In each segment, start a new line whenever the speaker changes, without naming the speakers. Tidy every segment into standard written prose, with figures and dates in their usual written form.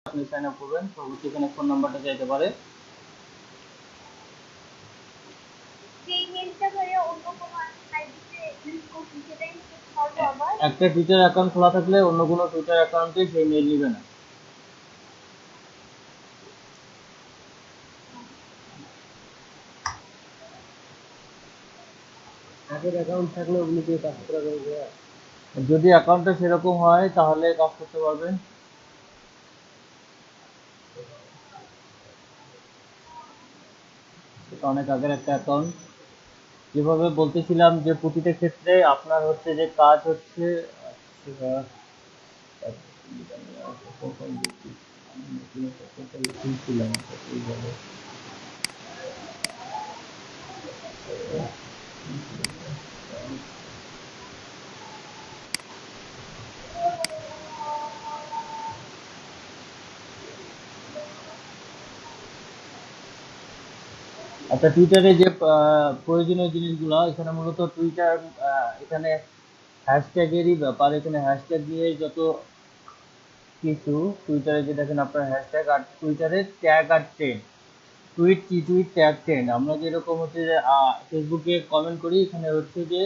আপনি sign up করবেন, পরবর্তী এখানে ফোন নাম্বারটা চাইতে পারে। একটা টুইটার অ্যাকাউন্ট খোলা থাকলে অন্য কোনো টুইটার অ্যাকাউন্টে সেই মেল নিবে না।
আগের অ্যাকাউন্ট থাকলে ওগুলো দিয়ে কাজ করা যাবে।
যদি অ্যাকাউন্টটা সেরকম হয় তাহলে কাজ করতে পারবেন। এটা অনেক আগের একটা অ্যাকাউন্ট। যেভাবে বলতেছিলাম যে প্রতিটা ক্ষেত্রে আপনার হচ্ছে যে কাজ হচ্ছে আচ্ছা, টুইটারে যে প্রয়োজনীয় জিনিসগুলো এখানে মূলত টুইটার, এখানে হ্যাশট্যাগেরই ব্যাপার। এখানে হ্যাশট্যাগ দিয়ে যত কিছু, টুইটারে যে দেখেন আপনার হ্যাশট্যাগ আর টুইটারে ট্যাগ আর ট্রেন্ড, টুইট কি টুইট ট্যাগ ট্রেন্ড। আমরা যেরকম হচ্ছে যে ফেসবুকে কমেন্ট করি, এখানে হচ্ছে যে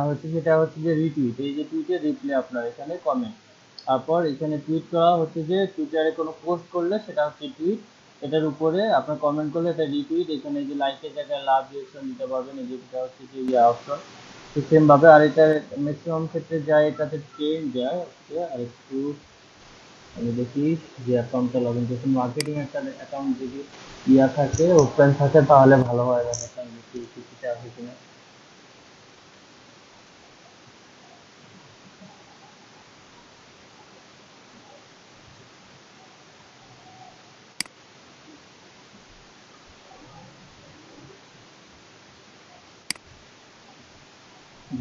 হচ্ছে সেটা হচ্ছে যে রিটুইট, এই যে টুইটে রিপ্লে আপনার এখানে কমেন্ট। তারপর এখানে টুইট করা হচ্ছে যে টুইটারে কোনো পোস্ট করলে সেটা হচ্ছে টুইট, এটার উপরে আপনার কমেন্ট করলে এটা রিটুইট। এখানে যে লাইকের জায়গায় লাভ রিয়েকশন দিতে পারবেন, এই যেটা হচ্ছে যে অপশন। তো সেম ভাবে আর এটা ম্যাক্সিমাম ক্ষেত্রে যায়, এটাতে ট্রেন্ড যায় হচ্ছে। আর একটু আমি দেখি যে অ্যাকাউন্টটা লগ ইন করছি, মার্কেটিং একটা অ্যাকাউন্ট যদি থাকে ওপেন থাকে তাহলে ভালো হয়। ব্যাপারটা আমি দেখি কিছুতে আছে কিনা।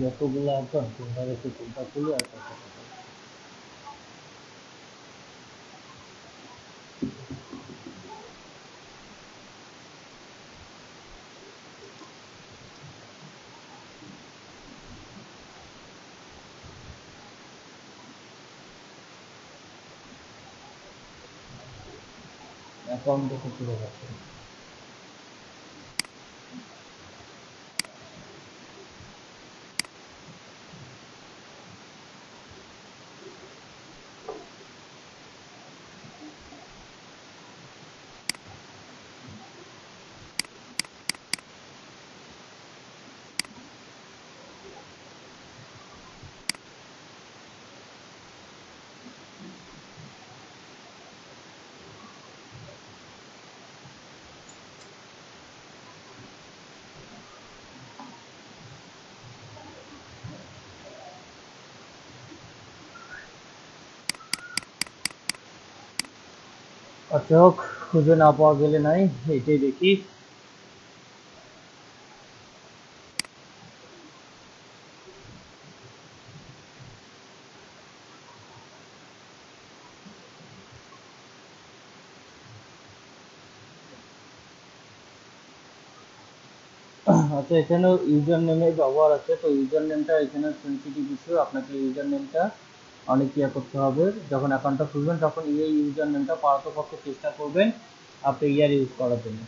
যতগুলো অ্যাকাউন্ট কোনটা রেখে কোনটা খুলে আর অ্যাকাউন্ট দেখে খুলে যাচ্ছে। আচ্ছা হোক, খুঁজে না পাওয়া গেলে নাই, এটাই দেখি। আচ্ছা, এখানেও ইউজার নেমের ব্যবহার আছে। তো ইউজার নেমটা এখানে সেন্সিটিভ ইস্যু, আপনাকে ইউজার নেমটা অনেক ইয়ে করতে হবে। যখন অ্যাকাউন্টটা খুলবেন তখন এই ইউজার নেমটা পারতপক্ষে চেষ্টা করবেন আপনি ইয়ার ইউজ করার জন্য,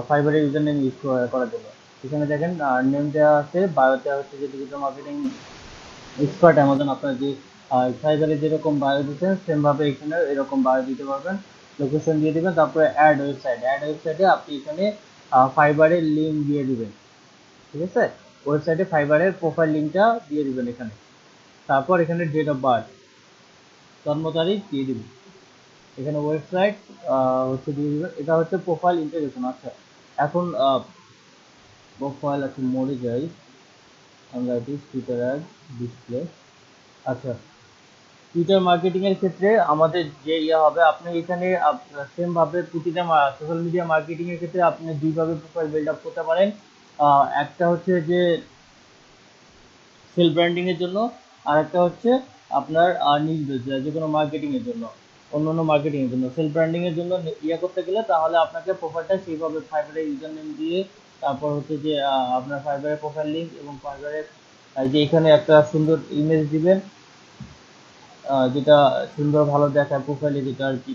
ফাইবারের ইউজার নেম ইউজ করার জন্য। এখানে দেখেন নেম দেওয়া আছে, বায়োতে হচ্ছে যে ডিজিটাল মার্কেটিং এক্সপার্ট অ্যামাজন। আপনার যে ফাইবারে যেরকম বায়ো দিচ্ছেন সেম ভাবে এখানে এরকম বায়ো দিতে পারবেন, লোকেশন দিয়ে দিবেন। তারপরে অ্যাড ওয়েবসাইটে আপনি এখানে ফাইবারের লিঙ্ক দিয়ে দিবেন, ঠিক আছে? ওয়েবসাইটে ফাইবারের প্রোফাইল লিঙ্কটা দিয়ে দিবেন এখানে। তারপর এখানে ডেট অফ বার্থ, জন্ম তারিখ দিয়ে দিবেন। এখানে ওয়েবসাইট হচ্ছে দিয়ে দিবেন। এটা হচ্ছে প্রোফাইল ইন্টিগ্রেশন। আচ্ছা, এখন প্রোফাইল আছে মোডে যাই আমরা, এটি টুইটার অ্যাড ডিসপ্লে। আচ্ছা, টুইটার মার্কেটিং এর ক্ষেত্রে আমাদের যে ইয়ে হবে, আপনি এখানে সেম ভাবে প্রতিটা সোশ্যাল মিডিয়া মার্কেটিং এর ক্ষেত্রে আপনি দুইভাবে প্রোফাইল বিল্ড আপ করতে পারেন। একটা হচ্ছে যে সেলফ ব্র্যান্ডিং এর জন্য, আর একটা হচ্ছে আপনার নিজ যে কোনো মার্কেটিং এর জন্য, অন্য অন্য মার্কেটিং এর জন্য। সেলফ ব্র্যান্ডিং এর জন্য ইয়ে করতে গেলে তাহলে আপনাকে প্রোফাইলটা সেইভাবে ফাইবারের ইউজার নেম দিয়ে, তারপর হচ্ছে যে আপনার ফাইবারের প্রোফাইল লিঙ্ক এবং ফাইবারের যে এখানে একটা সুন্দর ইমেজ দিবেন, যেটা সুন্দর ভালো দেখায় প্রোফাইলে, যেটা আর কি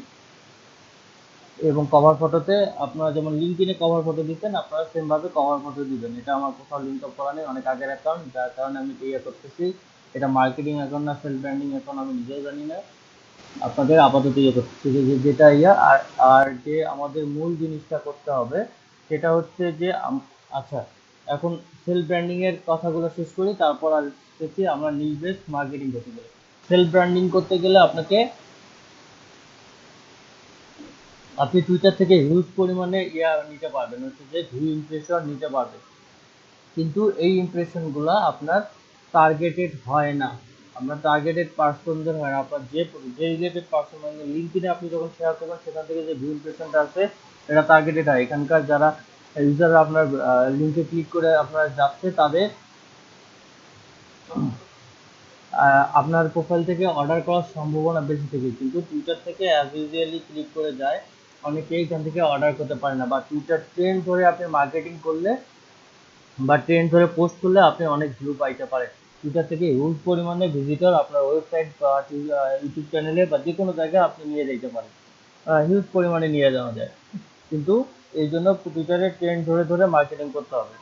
এবং কভার ফটোতে আপনারা যেমন লিঙ্কডইনে কভার ফটো দিচ্ছেন, আপনারা সেম ভাবে কভার ফটো দিবেন। এটা আমার কোথাও লিঙ্ক আপ করা নেই, অনেক আগের অ্যাকাউন্ট, যার কারণে আমি ইয়ে করতেছি। এটা মার্কেটিং অ্যাকাউন্ট না সেলফ ব্র্যান্ডিং অ্যাকাউন্ট আমি নিজেও জানি না। আপনাদের আপাতত ইয়ে করতেছি যেটা ইয়া। আর আর যে আমাদের মূল জিনিসটা করতে হবে সেটা হচ্ছে যে আচ্ছা, এখন সেলফ ব্র্যান্ডিং এর কথাগুলো শেষ করি, তারপর আসতেছি আমরা নিজ বেস মার্কেটিং করতে গেলে। সেলফ ব্র্যান্ডিং করতে গেলে আপনি টুইটার থেকে হিউজ পরিমাণে ইয়া নিতে পারবেন, হচ্ছে যে ভিউ ইমপ্রেশন নিতে পারবেন। কিন্তু এই ইমপ্রেশনগুলো আপনার টার্গেটেড হয় না। আপনার টার্গেটেড পার্সনদের হয় না। আপনার যে যে রিলেটেড পার্সন, মানে লিঙ্কডইনে আপনি যখন শেয়ার করবেন সেখান থেকে যে ভিউ ইমপ্রেশনটা আছে এটা টার্গেটেড হয়। এখানকার যারা ইউজাররা আপনার লিঙ্কে ক্লিক করে আপনার যাচ্ছে তাদের আপনার প্রোফাইল থেকে অর্ডার করার সম্ভাবনা বেশি থাকে। কিন্তু টুইটার থেকে অ্যাজ ইউজুয়ালি ক্লিক করে যায়, অনেকেই এখান থেকে অর্ডার করতে পারে না। বা টুইটার ট্রেন্ড ধরে আপনি মার্কেটিং করলে বা ট্রেন্ড ধরে পোস্ট করলে আপনি অনেক ভিউ পাইতে পারেন। টুইটার থেকে হিউজ পরিমাণে ভিজিটর আপনার ওয়েবসাইট বা ইউটিউব চ্যানেলে বা যে কোনো জায়গায় আপনি নিয়ে যেতে পারেন, হিউজ পরিমাণে নিয়ে যাওয়া যায়। কিন্তু এই জন্য টুইটারের ট্রেন্ড ধরে ধরে মার্কেটিং করতে হবে,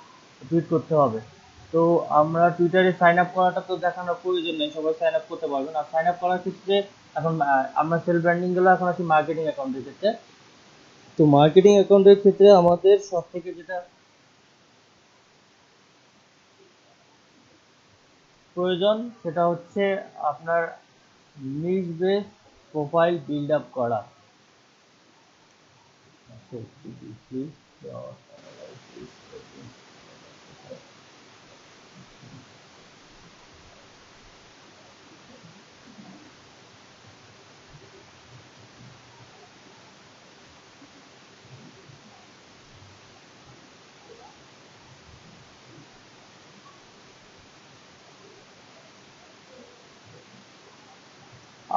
টুইট করতে হবে। তো আমরা টুইটারে সাইন আপ করাটা তো দেখানোর প্রয়োজন নেই, সবাই সাইন আপ করতে পারবেন। আর সাইন আপ করার ক্ষেত্রে এখন আমরা সেলফ ব্র্যান্ডিং গেলে এখন আছি মার্কেটিং অ্যাকাউন্টের ক্ষেত্রে। তো মার্কেটিং অ্যাকাউন্টের ক্ষেত্রে আমাদের সব থেকে যেটা প্রয়োজন সেটা হচ্ছে আপনার নিজ বেস প্রোফাইল বিল্ড আপ করা।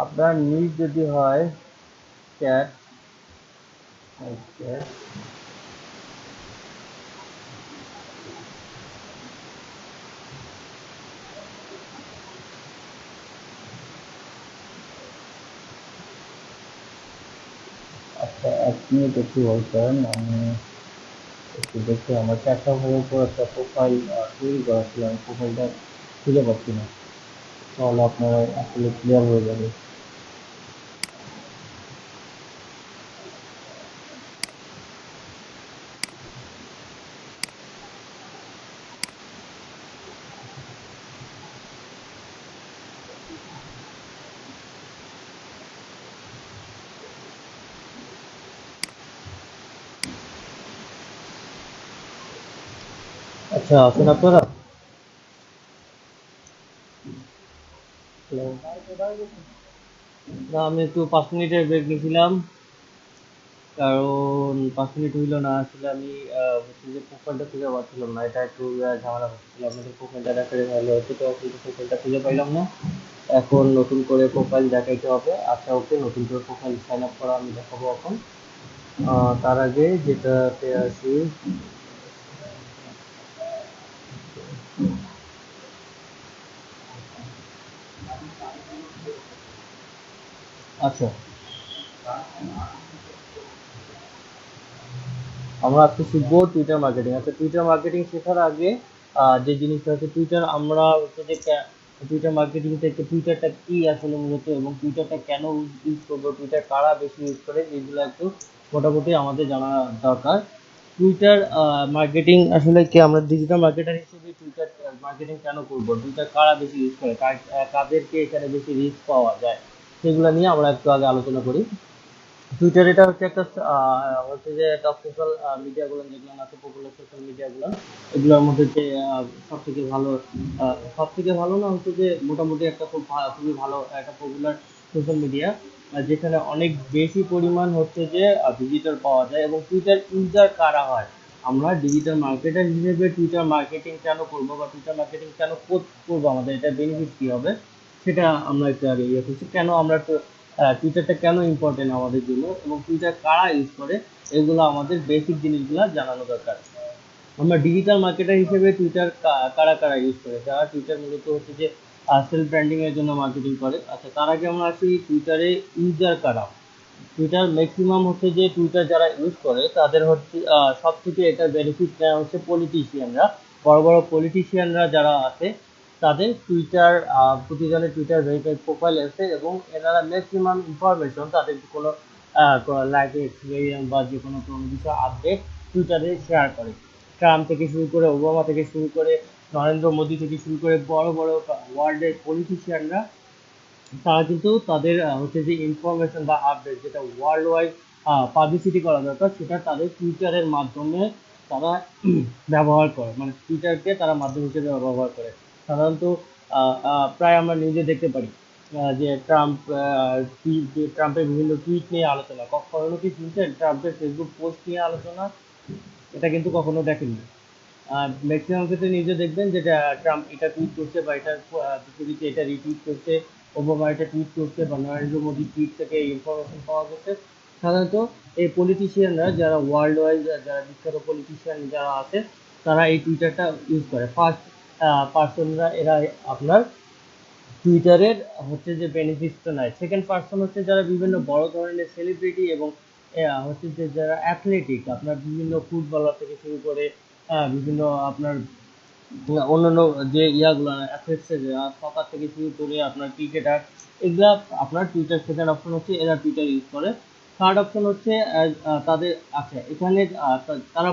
আপনার নিজ যদি হয় ক্যাট, আচ্ছা 1 মিনিট একটু হোল্ড করেন, আমি একটু দেখি। আমার চারটা ভাবের উপর একটা প্রোফাইল তৈরি করা ছিল, আমি প্রোফাইলটা খুঁজে পাচ্ছি না, তাহলে আপনারা আসলে ক্লিয়ার হয়ে যাবে। আচ্ছা আছেন আপনারা? Hello? না, আমি একটু 5 মিনিটের ব্রেক নিয়েছিলাম, কারণ 5 মিনিট হইল না। আসলে আমি হচ্ছে যে প্রোফাইলটা খুঁজে পাচ্ছিলাম না, এটা একটু ঝামেলা হচ্ছিল। আপনাদের প্রোফাইলটা দেখালে ভালো হতো, তো কিন্তু প্রোফাইলটা খুঁজে পাইলাম না। এখন নতুন করে প্রোফাইল দেখাইতে হবে। আচ্ছা ওকে, নতুন করে প্রোফাইল সাইন আপ করা আমি দেখাবো এখন। তার আগে যেটাতে আসি, আচ্ছা আমরা আজকে শিখবো টুইটার মার্কেটিং। আচ্ছা, টুইটার মার্কেটিং শেখার আগে যে জিনিসটা হচ্ছে টুইটার, আমরা হচ্ছে যে টুইটার মার্কেটিং থেকে টুইটারটা কি আসলে মূলত, এবং টুইটারটা কেন ইউজ করবো, টুইটার কারা বেশি ইউজ করে, এগুলো একটু মোটামুটি আমাদের জানা দরকার। টুইটার মার্কেটিং আসলে কি, আমরা ডিজিটাল মার্কেটার হিসেবে টুইটার মার্কেটিং কেন করবো, টুইটার কারা বেশি ইউজ করে, কাদেরকে এখানে বেশি রিস্ক পাওয়া যায়, সেগুলো নিয়ে আমরা একটু আগে আলোচনা করি। টুইটার এটা হচ্ছে একটা হচ্ছে যে টপ সোশ্যাল মিডিয়াগুলো যেগুলো আছে, পপুলার সোশ্যাল মিডিয়াগুলো, এগুলোর মধ্যে যে সব থেকে ভালো, সব থেকে ভালো না, হচ্ছে যে মোটামুটি একটা খুবই ভালো একটা পপুলার সোশ্যাল মিডিয়া, যেখানে অনেক বেশি পরিমাণ হচ্ছে যে ভিজিটর পাওয়া যায়। এবং টুইটার ইউজার কারা হয়, আমরা ডিজিটাল মার্কেটার হিসেবে টুইটার মার্কেটিং কেন করবো বা টুইটার মার্কেটিং কেন করবো, আমাদের এটা বেনিফিট কি হবে, সেটা আমরা একটু আগে ইয়ে করছি। কেন আমরা টুইটারটা কেন ইম্পর্টেন্ট আমাদের জন্য, এবং টুইটার কারা ইউজ করে, এগুলো আমাদের বেসিক জিনিসগুলো জানানো দরকার। আমরা ডিজিটাল মার্কেটার হিসেবে টুইটার কারা কারা ইউজ করে, যারা টুইটার মূলত হচ্ছে যে সেলফ ব্র্যান্ডিং এর জন্য মার্কেটিং করে। আচ্ছা, তার আগে আমরা আসি টুইটারে ইউজার কারা। টুইটার ম্যাক্সিমাম হচ্ছে যে টুইটার যারা ইউজ করে তাদের হচ্ছে সব থেকে এটা বেনিফিট নেওয়া হচ্ছে পলিটিশিয়ানরা, বড় বড় পলিটিশিয়ানরা যারা আছে তাদের টুইটার, প্রতিজনের টুইটার ভেরিফাইড প্রোফাইল আছে এবং এনারা ম্যাক্সিমাম ইনফরমেশন তাদের কোনো লাইফ এক্সপিরিয়েন্স বা যে কোনো কোনো কিছু আপডেট টুইটারে শেয়ার করে। ট্রাম্প থেকে শুরু করে, ওবামা থেকে শুরু করে, নরেন্দ্র মোদী থেকে শুরু করে বড় বড় ওয়ার্ল্ডের পলিটিশিয়ানরা তারা কিন্তু তাদের হচ্ছে যে ইনফরমেশন বা আপডেট যেটা ওয়ার্ল্ড ওয়াইড পাবলিসিটি করা দরকার সেটা তাদের টুইটারের মাধ্যমে তারা ব্যবহার করে, মানে টুইটারকে তারা মাধ্যম হিসেবে ব্যবহার করে। সাধারণত প্রায় আমরা নিউজে দেখতে পারি যে ট্রাম্পের বিভিন্ন টুইট নিয়ে আলোচনা, কখনো কি শুনছেন ট্রাম্পের ফেসবুক পোস্ট নিয়ে আলোচনা? এটা কিন্তু কখনো দেখেননি। ম্যাক্সিমাম ক্ষেত্রে নিজে দেখবেন যে ট্রাম্প এটা টুইট করছে বা এটা বিপরীতে এটা রিটুইট করছে, ওবামা এটা টুইট করছে বা নরেন্দ্র মোদী টুইট থেকে এই ইনফরমেশন পাওয়া গেছে। সাধারণত এই পলিটিশিয়ানরা যারা ওয়ার্ল্ড ওয়াইড, যারা বিখ্যাত পলিটিশিয়ান যারা আছে তারা এই টুইটারটা ইউজ করে। ফার্স্ট পার্সনরা এরা আপনার টুইটারের হচ্ছে যে বেনিফিটটা নেয়। সেকেন্ড পার্সন হচ্ছে যারা বিভিন্ন বড় ধরনের সেলিব্রিটি এবং হচ্ছে যে যারা অ্যাথলেটিক, আপনার বিভিন্ন ফুটবলার থেকে শুরু করে বিভিন্ন আপনার অন্যান্য যে ইয়াগুলো অ্যাথলেটসের, সকার থেকে শুরু করে আপনার ক্রিকেটার, এগুলা আপনার টুইটার। সেকেন্ড অপশন হচ্ছে এরা টুইটার ইউজ করে। থার্ড অপশন হচ্ছে তাদের আচ্ছা এখানে তারা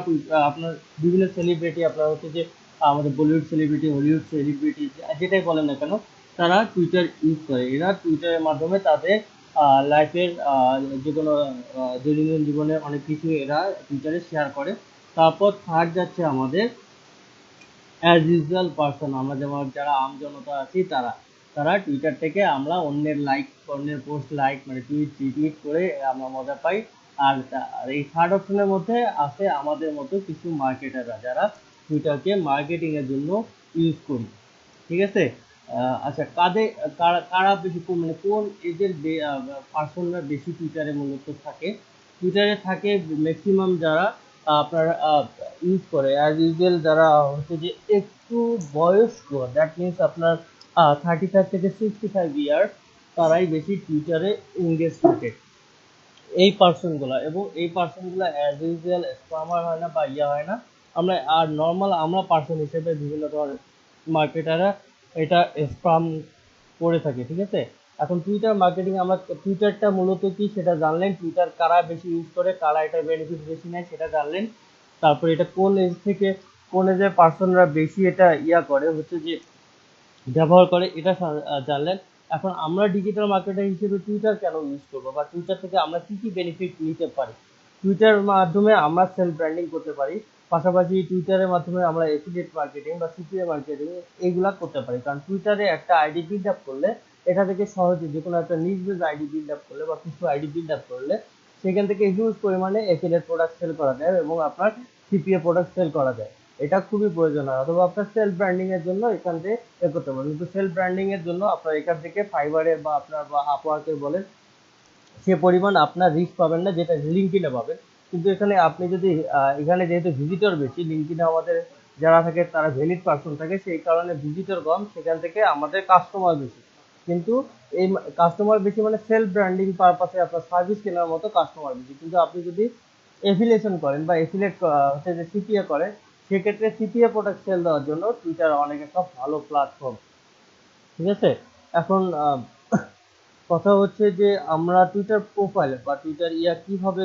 আপনার বিভিন্ন সেলিব্রিটি, আপনার হচ্ছে যে আমাদের বলিউড সেলিব্রিটি, হলিউড সেলিব্রিটি, যেটাই বলেন না কেন তারা টুইটার ইউজ করে। এরা টুইটারের মাধ্যমে তাদের লাইফের যে কোনো দৈনন্দিন জীবনের অনেক কিছু এরা টুইটারে শেয়ার করে। তারপর থার্ড যাচ্ছে আমাদের অ্যাজ ইউজুয়াল পার্সন, আমরা যেমন যারা আম জনতা আছি তারা তারা টুইটার থেকে আমরা অন্যের পোস্ট লাইক মানে টুইট রিটুইট করে আমরা মজা পাই। আর এই থার্ড অপশনের মধ্যে আছে আমাদের মতো কিছু মার্কেটাররা যারা টুইটারকে মার্কেটিং এর জন্য ইউজ করি। ঠিক আছে? আচ্ছা, কারা কারা বেশি মানে কোন এজের পার্সনরা বেশি টুইটারে মূলত থাকে? টুইটারে থাকে ম্যাক্সিমাম যারা আপনার ইউজ করে অ্যাজ ইউজুয়াল, যারা হচ্ছে যে একটু বয়স্ক, দ্যাট মিনস আপনার 35 থেকে 65 ইয়ার, তারাই বেশি টুইটারে এঙ্গেজ থাকে। এই পার্সনগুলা এবং এই পার্সনগুলা অ্যাজ ইউজুয়াল স্প্যামার হয় না বা ইয়া হয় না। আমরা আর নর্মাল আমরা পার্সন হিসেবে বিভিন্ন ধরনের মার্কেটাররা এটা স্প্যাম করে থাকে। ঠিক আছে? এখন টুইটার মার্কেটিং, আমরা টুইটারটা মূলত কি সেটা জানলেন, টুইটার কারা বেশি ইউজ করে, কারা এটার বেনিফিট বেশি নেয় সেটা জানলেন। তারপর এটা কোন এজ থেকে কোন এজের পার্সনরা বেশি এটা ইয়া করে হচ্ছে যে ব্যবহার করে এটা জানলেন। এখন আমরা ডিজিটাল মার্কেটার হিসেবে টুইটার কেন ইউজ করবো বা টুইটার থেকে আমরা কি কি বেনিফিট নিতে পারি? টুইটার মাধ্যমে আমরা সেলফ ব্র্যান্ডিং করতে পারি, পাশাপাশি টুইটারের মাধ্যমে আমরা এফিলিয়েট মার্কেটিং বা সিপিএ মার্কেটিং এইগুলা করতে পারি। কারণ টুইটারে একটা আইডি বিল্ড আপ করলে এটা থেকে সহজে যে কোনো একটা নিজ বেস আইডি বিল্ড আপ করলে বা কিছু আইডি বিল্ড আপ করলে সেখান থেকে হিউজ পরিমাণে এফিলিয়েট প্রোডাক্ট সেল করা যায় এবং আপনার সিপিএ প্রোডাক্ট সেল করা যায়। এটা খুবই প্রয়োজন হয়। অথবা আপনার সেলফ ব্র্যান্ডিং এর জন্য এখান থেকে এ করতে পারেন, কিন্তু সেলফ ব্র্যান্ডিং এর জন্য আপনার এখান থেকে ফাইবারে বা আপনার বা আপওয়ার্কের বলেন সে পরিমাণ আপনার রিস্ক পাবেন না যেটা লিঙ্কডইনে পাবেন। কিন্তু এখানে আপনি যদি এখানে যেহেতু ভিজিটর বেশি, লিঙ্কডইনে আমাদের যারা থাকে তারা ভ্যালিড পার্সন থাকে, সেই কারণে ভিজিটর কম, সেখান থেকে আমাদের কাস্টমার বেশি। কিন্তু এই কাস্টমার বেশি মানে সেলফ ব্র্যান্ডিং পারপাসে আপনার সার্ভিস কেনার মতো কাস্টমার বেশি। কিন্তু আপনি যদি এফিলিয়েশন করেন বা এফিলিয়েট হচ্ছে যে সিপিএ করেন, সেক্ষেত্রে সিপিএ প্রোডাক্ট সেল দেওয়ার জন্য টুইটার অনেক একটা ভালো প্ল্যাটফর্ম। ঠিক আছে? এখন কথা হচ্ছে যে আমরা টুইটার প্রোফাইল বা টুইটার ইয়া কিভাবে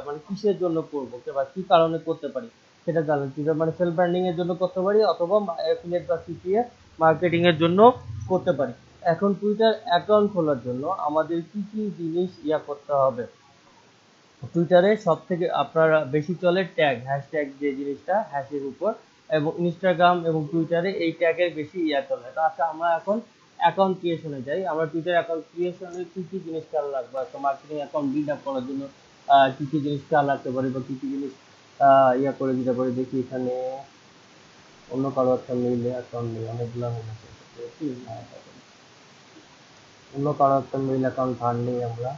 মানে কিসের জন্য করবো বা কি কারণে করতে পারি সেটা জানেন। টুইটার মানে সেলফ ব্র্যান্ডিং এর জন্য করতে পারি অথবা অ্যাফিলিয়েট বা সিপিএ মার্কেটিং এর জন্য করতে পারি। এখন টুইটার অ্যাকাউন্ট খোলার জন্য আমাদের কি কি জিনিস ইয়া করতে হবে? টুইটারে সব থেকে আপনার বেশি চলে ট্যাগ, হ্যাশট্যাগ, যে জিনিসটা হ্যাশের উপর, এবং ইনস্টাগ্রাম এবং টুইটারে এই ট্যাগের বেশি ইয়া চলে। তো আচ্ছা, আমরা এখন অ্যাকাউন্ট ক্রিয়েশনে যাই। আমরা টুইটার অ্যাকাউন্ট ক্রিয়েশনে কি কি জিনিস খেয়াল রাখবো, একটা মার্কেটিং অ্যাকাউন্ট বিল্ড আপ করার জন্য কি কি জিনিস খেয়াল রাখতে পারি বা কি কি জিনিস ইয়া করে দিতে পারি? দেখি এখানে অন্য কারো একটা মেইল অ্যাকাউন্ট নেই, অনেকগুলো মেইল আছে। অন্য কারো একটা মেইল অ্যাকাউন্ট ধার নেই আমরা।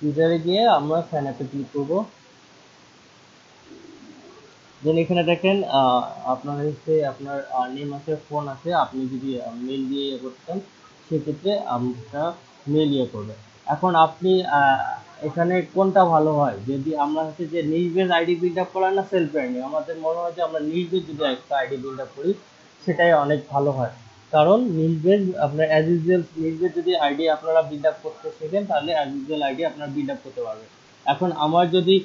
ইউজারে গিয়ে আমরা সাইন আপে ক্লিক করব। দেন এখানে দেখেন আপনার হচ্ছে আপনার নেম আছে, ফোন আছে। আপনি যদি মেল দিয়ে ইয়ে করতে চান সেক্ষেত্রে আমরা মেল ইয়ে করবেন। এখন আপনি এখানে কোনটা ভালো হয়, যদি আমরা হচ্ছে যে নিজ বেস আইডি বিল্ড আপ করা না সেলফ ব্র্যান্ডিং, আমাদের মনে হয় যে আমরা নিজ বেস যদি একটা আইডি বিল্ড আপ করি সেটাই অনেক ভালো হয়। কারণ নিজ বেস আপনার অ্যাজ ইউজুয়াল নিজ বেস যদি আইডি আপনারা বিল্ড আপ করতে শেখেন তাহলে অ্যাজ ইউজুয়াল আইডি আপনারা বিল্ড আপ করতে পারবেন। এখন আমার যদি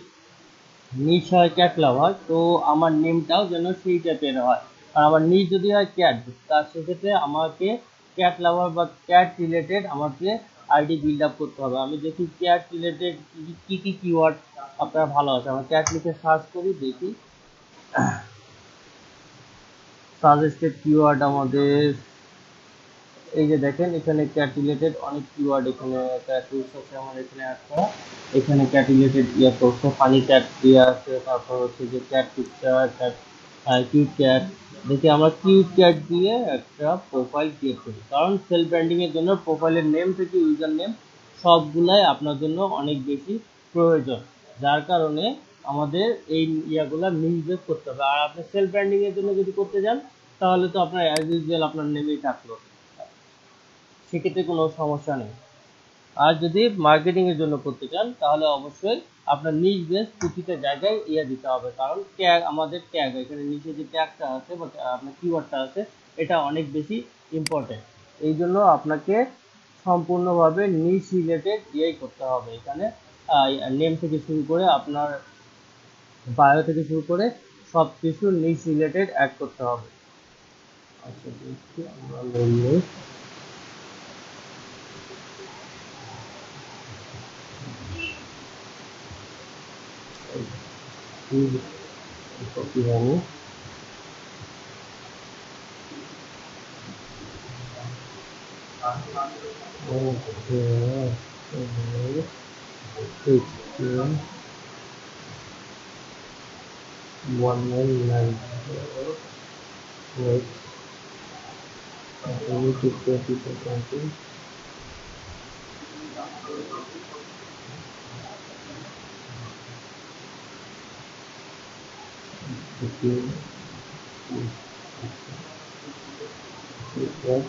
নিচ হয় ক্যাট লাভার, তো আমার নেমটাও যেন সেই টাইপের হয়। আর আমার নিচ যদি হয় ক্যাট, তার সেক্ষেত্রে আমাকে ক্যাট লাভার বা ক্যাট রিলেটেড আমাকে আইডি বিল্ড আপ করতে হবে। আমি দেখি ক্যাট রিলেটেড কি কি কিওয়ার্ড আপনার ভালো আছে, আমার ক্যাট লিখে সার্চ করি, দেখি সাজেস্টেড কিওয়ার্ড আমাদের এই যে দেখেন এখানে ক্যাট রিলেটেড অনেক কিওয়ার্ড এখানে টুলস আছে আমার এখানে অ্যাড করা। এখানে ক্যাট রিলেটেড ইয়ে করছে, ফানি ক্যাট দিয়ে আছে, তারপর হচ্ছে যে cat picture, cat cute cat. দেখি আমরা কিউট ক্যাট দিয়ে একটা প্রোফাইল ক্রিয়েট করি, কারণ সেলফ ব্র্যান্ডিং এর জন্য প্রোফাইলের নেম থেকে ইউজার নেম সবগুলাই আপনার জন্য অনেক বেশি প্রয়োজন। যার কারণে আমাদের এই ইয়াগুলা মিসবেস করতে হবে। আর আপনি সেলফ ব্র্যান্ডিং এর জন্য যদি করতে যান তাহলে তো আপনার অ্যাজ ইউজুয়াল আপনার নেমেই থাকলো, সেক্ষেত্রে কোনো সমস্যা নেই। আর যদি মার্কেটিং এর জন্য করতে চান তাহলে অবশ্যই আপনার নিজ বেস প্রতিটা জায়গায় ইয়ে দিতে হবে, কারণ ট্যাগ আমাদের ট্যাগ এখানে নিচে যে ট্যাগটা আছে বা আপনার কিওয়ার্ডটা আছে এটা অনেক বেশি ইম্পর্টেন্ট। এই জন্য আপনাকে সম্পূর্ণভাবে নিজ রিলেটেড ইয়েই করতে হবে। এখানে নেম থেকে শুরু করে আপনার বায়ো থেকে শুরু করে সব কিছু নিজ রিলেটেড অ্যাড করতে হবে। আচ্ছা দেখছি আমরা নেম কপি হয়নি। Okay. 1990. Wait. I need to get it or something. Okay. Okay.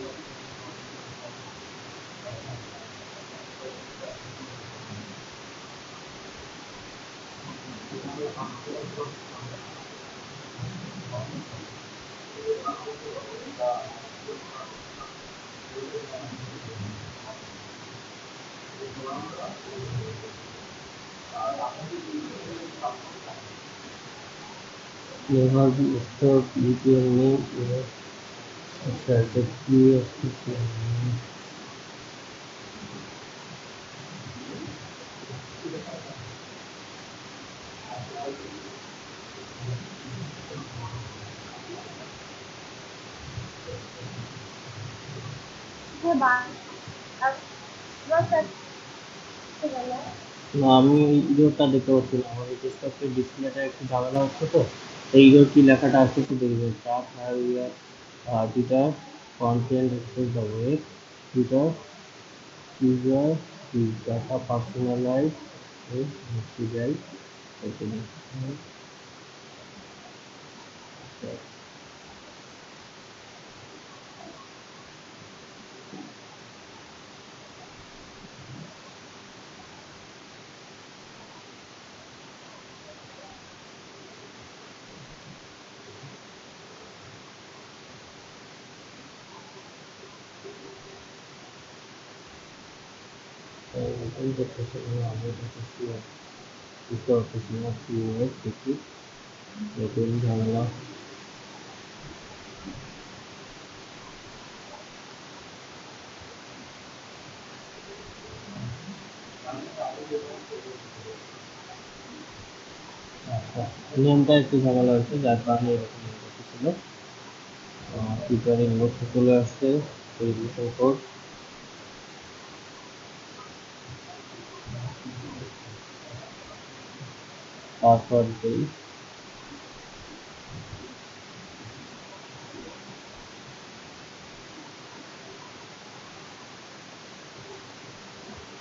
Never be stored with your name. Yes. আচ্ছা এটা কি আছে? না আমি এই ইরোরটা দেখতে পাচ্ছি না, আমার এই ডেস্কটপের ডিসপ্লেটা একটু ঝামেলা হচ্ছে, তো এই ইরোর কি লেখাটা আসছে একটু দেখবে। Start have year Twitter content access the web Twitter user is data personalized with material opening. এই দেখতেছি আমাদের কাছে বুঝতে পারতেছি না কি দেখি নতুন ঝামেলা। আচ্ছা নিয়মটা একটু ঝামেলা হয়েছে যার কারণে এরকম ছিল। টুইটারের লক্ষ্য চলে আসছে ভেরিফিকেশন কোড, তারপর দেই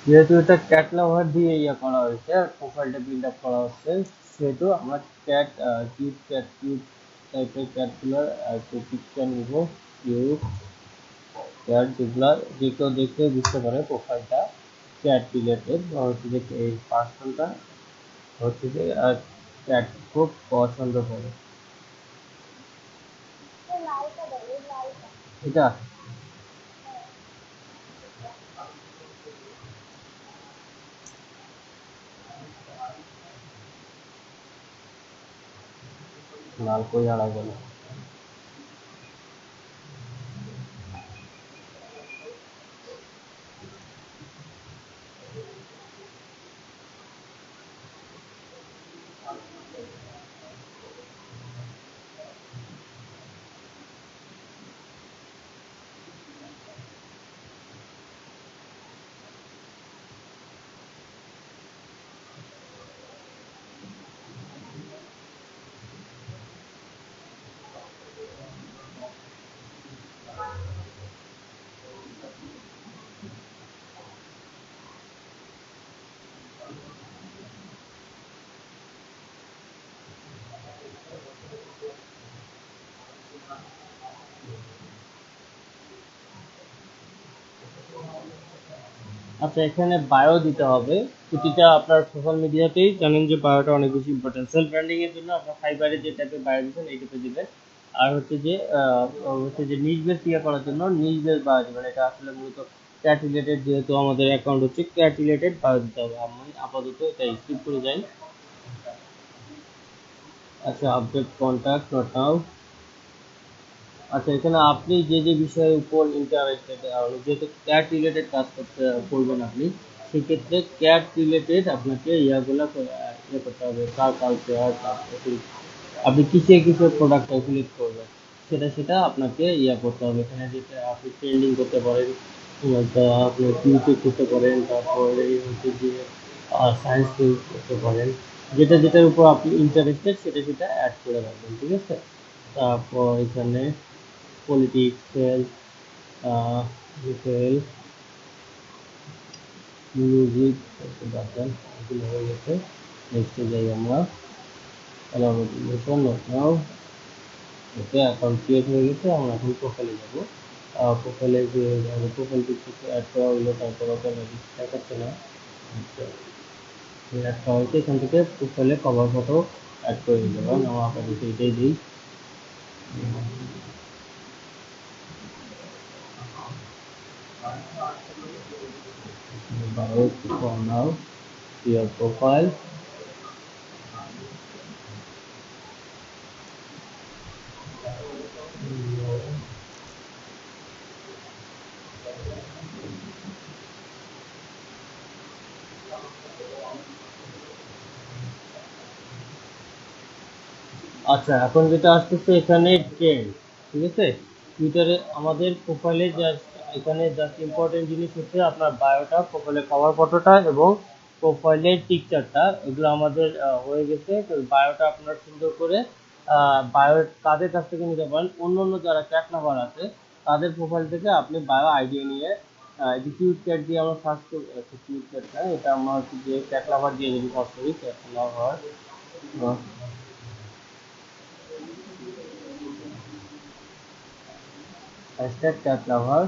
যেহেতু এটা ক্যাট লাভার দিয়ে ইয়ে করা হয়েছে, প্রোফাইলটা বিল্ড আপ করা হচ্ছে, সেহেতু আমরা ক্যাট কিউট টাইপের ক্যাটগুলোর একটু পিকচার নিব। কিউট ক্যাট যেগুলা যে কেউ দেখলে বুঝতে পারে প্রোফাইলটা ক্যাট রিলেটেড, হচ্ছে যে এই পার্সনটা হচ্ছে যে ক্যাট খুব পছন্দ করে। এটা লাল কই হারাই গেল। আচ্ছা, এখানে বায়ো দিতে হবে। প্রতিটা আপনার সোশ্যাল মিডিয়াতেই জানেন যে বায়োটা অনেক বেশি ইম্পর্টেন্ট। সেলফ ব্র্যান্ডিং এর জন্য আপনার ফাইবারে যে টাইপের বায়ো দিচ্ছেন এই টাইপের দিবেন। আর হচ্ছে যে নিজ বেস ইয়ে করার জন্য নিজ বেস বায়ো দিবেন। এটা আসলে মূলত ক্যাট রিলেটেড, যেহেতু আমাদের অ্যাকাউন্ট হচ্ছে ক্যাট রিলেটেড, বায়ো দিতে হবে। আমি আপাতত এটা স্কিপ করে যাই। আচ্ছা, আপডেট কন্ট্যাক্ট নট নাও। আচ্ছা, এখানে আপনি যে যে বিষয়ের উপর ইন্টারেস্টেড, যেহেতু ক্যাট রিলেটেড কাজ করবেন আপনি, সেক্ষেত্রে ক্যাট রিলেটেড আপনাকে ইয়ে করতে হবে। কার কালচার, তারপরে আপনি কিসে কিসে প্রোডাক্ট সিলেক্ট করবেন, সেটা আপনাকে ইয়া করতে হবে। এখানে যেটা আপনি ট্রেন্ডিং করতে পারেন, আপনি কিউতে করতে পারেন, তারপরে হচ্ছে যে সায়েন্স করতে পারেন। যেটা যেটার উপর আপনি ইন্টারেস্টেড সেটা সেটা অ্যাড করে রাখবেন, ঠিক আছে। তারপর এখানে পলিটিক্স, রিটেল, মিউজিক, বাটন এগুলো হয়ে গেছে। নেক্সটে যাই আমরা। অ্যালাউড নাও। ওকে, অ্যাকাউন্ট ক্রিয়েট হয়ে গেছে। আমরা এখন প্রোফাইলে যাবো। প্রোফাইলে যে প্রোফাইল পিকচারটা অ্যাড করা হলো, তারপর ওটা দেখাচ্ছে না। আচ্ছা, অ্যাড করা হয়েছে। এখান থেকে প্রোফাইলে কভার ফটো অ্যাড করে দিতে পারেন। আমরা আপাতত এটাই দিই। For now, your profile. আচ্ছা, এখন যেটা আসতেছে এখানে ট্রেন্ড, ঠিক আছে। টুইটারে আমাদের প্রোফাইলে জাস্ট এখানে জাস্ট ইম্পর্টেন্ট জিনিস হচ্ছে আপনার বায়োটা, প্রোফাইলের কভার ফটোটা এবং প্রোফাইলের পিকচারটা, এগুলো আমাদের হয়ে গেছে। তো বায়োটা আপনার সুন্দর করে বায়ো তাদের কাছ থেকে নিতে পারেন। অন্য অন্য যারা ক্যাট লাভার আছে তাদের প্রোফাইল থেকে আপনি বায়ো আইডিয়া নিয়ে যে কিউট ক্যাট দিয়ে আমরা সার্চ করি। কিউট ক্যাট না, এটা আমরা হচ্ছে যে ক্যাট লাভার দিয়ে যদি সার্চ করি, ক্যাট লাভার, হ্যাশট্যাগ ক্যাট লাভার,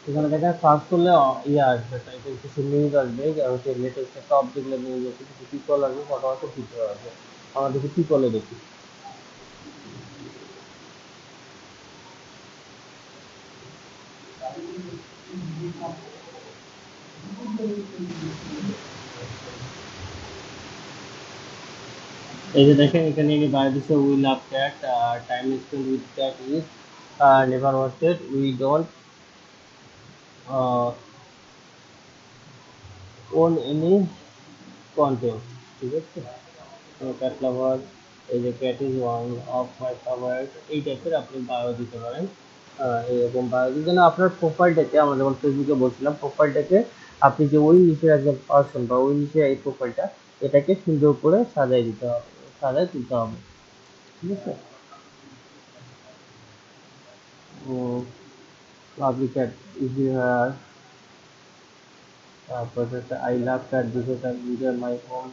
এখানে দেখেন সার্চ করলে ইয়ে আসবে, তাই কিছু নিউজ আসবে, হচ্ছে লেটেস্ট টপ যেগুলো নিউজ আছে, কিছু পিপল আসবে, ফটো আছে, পিকচার আসবে। আমরা দেখি পিপলে দেখি। এই যে দেখেন এখানে বাইরে দিচ্ছে, we love cat, time spend with cat is never wasted, we don't own any content, ঠিক আছে। ক্যাট লাভার, এই যে cat is one of my favourite, এই টাইপের আপনি বায়ো দিতে পারেন। এরকম বায়ো দিতে না, আপনার প্রোফাইলটাকে আমরা যেমন ফেসবুকে বলছিলাম, প্রোফাইলটাকে আপনি যে ওই নিচের একজন পার্সন বা ওই নিচে এই প্রোফাইলটা, এটাকে সুন্দর করে সাজাই দিতে হবে, সাজাই তুলতে হবে, ঠিক আছে। পাবলিক ইজি হেয়ার, তারপর হচ্ছে I love that because I enjoy my home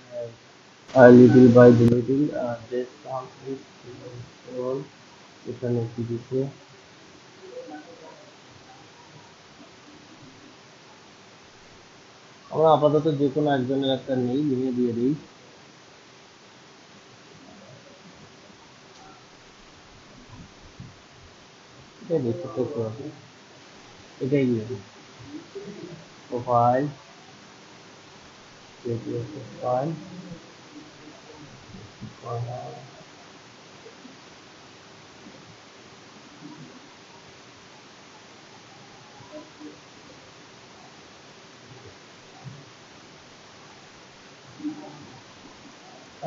little by little this some is role. এখানে কি দিচ্ছে, আমরা আপাতত যে কোনো একজনের একটা নেই, নিয়ে দিয়ে দিই। এটাই দিই, ছোট্ট একটু আছে, এটাই দিয়ে দিই। প্রোফাইল, প্রোফাইল,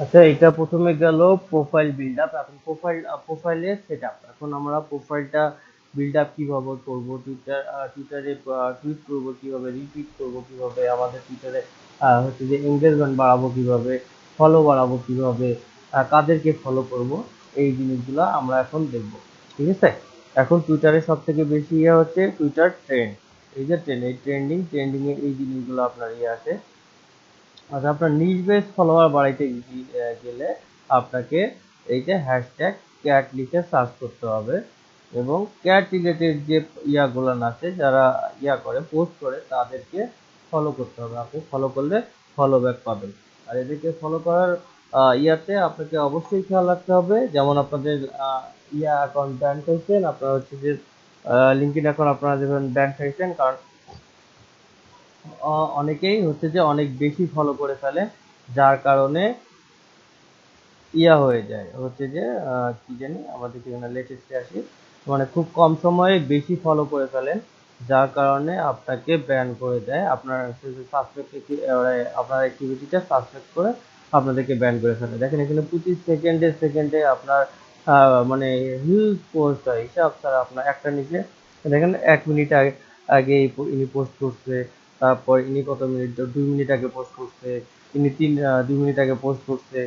আচ্ছা এটা প্রথমে গেল প্রোফাইল বিল্ড আপ। এখন প্রোফাইলের সেট আপ। এখন আমরা প্রোফাইলটা বিল্ড আপ কিভাবে করবো, টুইটারে টুইট করবো কিভাবে, রিটুইট করবো কিভাবে, আমাদের টুইটারে হচ্ছে যে এঙ্গেজমেন্ট বাড়াবো কিভাবে, ফলো বাড়াবো কিভাবে, কাদেরকে ফলো করব, এই জিনিসগুলো আমরা এখন দেখব। ঠিক আছে, এখন টুইটারে সব থেকে বেশি ইয়ে হচ্ছে টুইটার ট্রেন্ড। এই যে ট্রেন্ড, এই ট্রেন্ডিং এ এই জিনিসগুলো আপনার ইয়ে আছে। আচ্ছা, আপনার নিজ বেস ফলোয়ার বাড়াইতে গেলে আপনাকে এই যে হ্যাশট্যাগ ক্যাট লিখে সার্চ করতে হবে, এবং ক্যাট রিলেটেড যে ইয়াগুলো আছে, যারা ইয়া করে পোস্ট করে, তাদেরকে ফলো করতে হবে। আপনি ফলো করলে ফলো ব্যাক পাবেন। আর এদেরকে ফলো করার ইয়াতে আপনাকে অবশ্যই খেয়াল রাখতে হবে, যেমন আপনাদের ইয়া অ্যাকাউন্ট ব্যান হয়েছেন, আপনার হচ্ছে যে লিঙ্কডইন অ্যাকাউন্ট আপনারা যেমন ব্যান হয়েছেন, কারণ অনেকেই হচ্ছে যে অনেক বেশি ফলো করে ফেলে, যার কারণে ইয়া হয়ে যায় হচ্ছে যে কি জানি আমাদের এখানে লেটেস্টে আসি, মানে খুব কম সময়ে বেশি ফলো করে ফেলেন, যার কারণে আপনাকে ব্যান করে দেয়। আপনার সাসপেক্ট, আপনার অ্যাক্টিভিটিটা সাসপেক্ট করে আপনাদেরকে ব্যান করে ফেলে। দেখেন এখানে 25 সেকেন্ডে আপনার মানে হিউজ পোস্ট হয়, হিসাব ছাড়া আপনার একটা নিচে দেখেন 1 মিনিট আগে আগে ইনি পোস্ট করছে, তারপর ইনি কত মিনিট, 2 মিনিট আগে পোস্ট করছে, ইনি 2 মিনিট আগে পোস্ট করছে,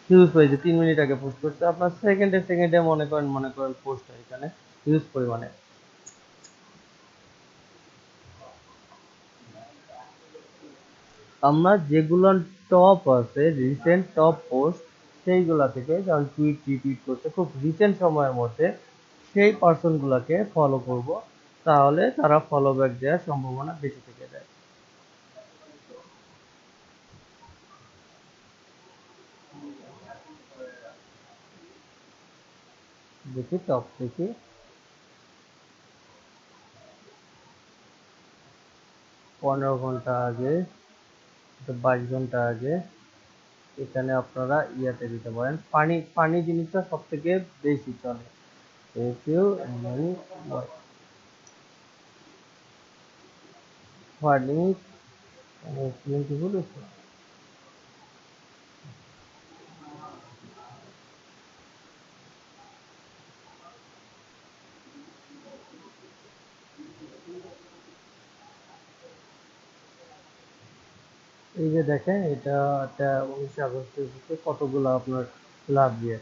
হিউজ হয়েছে, 3 মিনিট আগে পোস্ট করছে। আপনার সেকেন্ডে মনে করেন পোস্ট হয় এখানে হিউজ পরিমাণে। আমরা যেগুলো টপ আছে, রিসেন্ট টপ পোস্ট, সেইগুলা থেকে, যেমন টুইট রিটুইট করছে খুব রিসেন্ট সময়ের মধ্যে, সেই পার্সন গুলাকে ফলো করব, তাহলে তারা ফলো ব্যাক দেওয়ার সম্ভাবনা বেশি থেকে যায়। দেখি টপ দেখি, 15 ঘন্টা আগে, 22 ঘন্টা আগে, এখানে আপনারা ইয়াতে দিতে পারেন। পানি পানি জিনিসটা সব থেকে বেশি চলে। If you money farming plentiful is, এই যে দেখেন এটা একটা 19 আগস্টের ভিতরে কতগুলো আপনার লাভ দিয়ে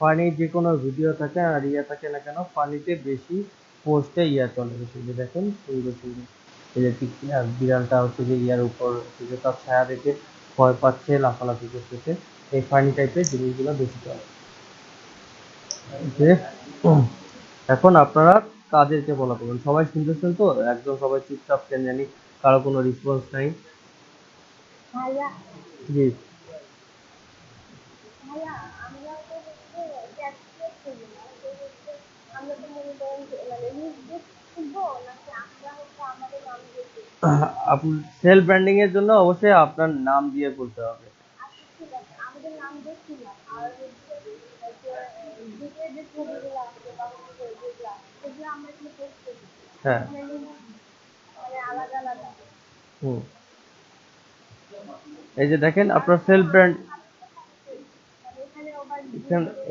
ফানি, যে কোনো ভিডিও থাকে আর ইয়া থাকে না কেন, ফানিতে বেশি পোস্টে ইয়া চলে বেশি। যে দেখেন সুন্দর সুন্দর, এই যে আর বিড়ালটা হচ্ছে যে ইয়ার উপর হচ্ছে যে তার ছায়া দেখে ভয় পাচ্ছে, লাফালাফি করতেছে, এই ফানি টাইপের জিনিসগুলো বেশি চলে। যে এখন আপনারা কাদেরকে ফলো করবেন, সবাই শুনতেছেন তো, একদম সবাই চুপচাপ, কেন জানি কারো কোনো রেসপন্স নাই।
ভাইয়া
জি,
ভাইয়া আমরা তো হচ্ছে ক্যাশলেস করি না, তো হচ্ছে আমরা তো মনে করেন যে মানে নিজ দেশ খুলবো নাকি আমরা হচ্ছে আমাদের নাম দিয়ে খুলবো?
আপনি সেলফ ব্র্যান্ডিং এর জন্য অবশ্যই আপনার নাম দিয়ে করতে হবে।
আচ্ছা ঠিক আছে, আমাদের নাম দিয়ে খুললাম, আর হচ্ছে যে গ্রুপের যে ছবিগুলো আছে বা হচ্ছে যেগুলা, সেগুলো আমরা এখানে পোস্ট করবো,
হ্যাঁ,
এখানে লিঙ্ক মানে আলাদা আলাদা।
হুম, এই যে দেখেন আপনার সেলফ ব্র্যান্ড,
মানে এখানে আবার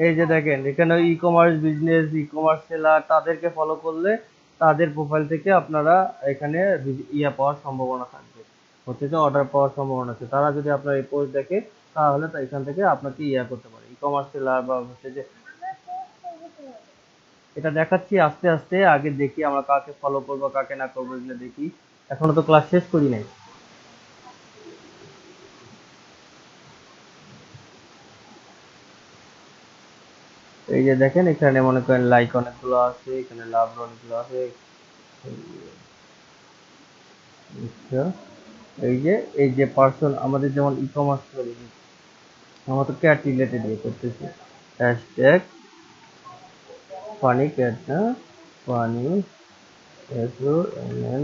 এই যে দেখেন এখানে e commerce business, e commerce seller, তাদেরকে ফলো করলে তাদের প্রোফাইল থেকে আপনারা এখানে ইয়া পাওয়ার সম্ভাবনা থাকবে, হচ্ছে যে অর্ডার পাওয়ার সম্ভাবনা আছে। তারা যদি আপনার এই পোস্ট দেখে, তাহলে তো এখান থেকে আপনাকে ইয়া করতে পারে, ই কমার্স সেলার বা হচ্ছে যে।
আমরা পোস্ট করবো কিভাবে?
এটা দেখাচ্ছি আস্তে আস্তে, আগে দেখি আমরা কাকে ফলো করবো কাকে না করবো, এগুলো দেখি। এখনো তো ক্লাস শেষ করি নাই। এই যে দেখেন এখানে মনে করেন লাইক অনেকগুলো আছে, এখানে লাভ অনেকগুলো আছে। আচ্ছা, এই যে পার্সন আমাদের যেমন ই কমার্স করি, আমরা তো ক্যাট রিলেটেড ইয়ে করতেছি। হ্যাশট্যাগ ফানি ক্যাট, না ফানি SONNY।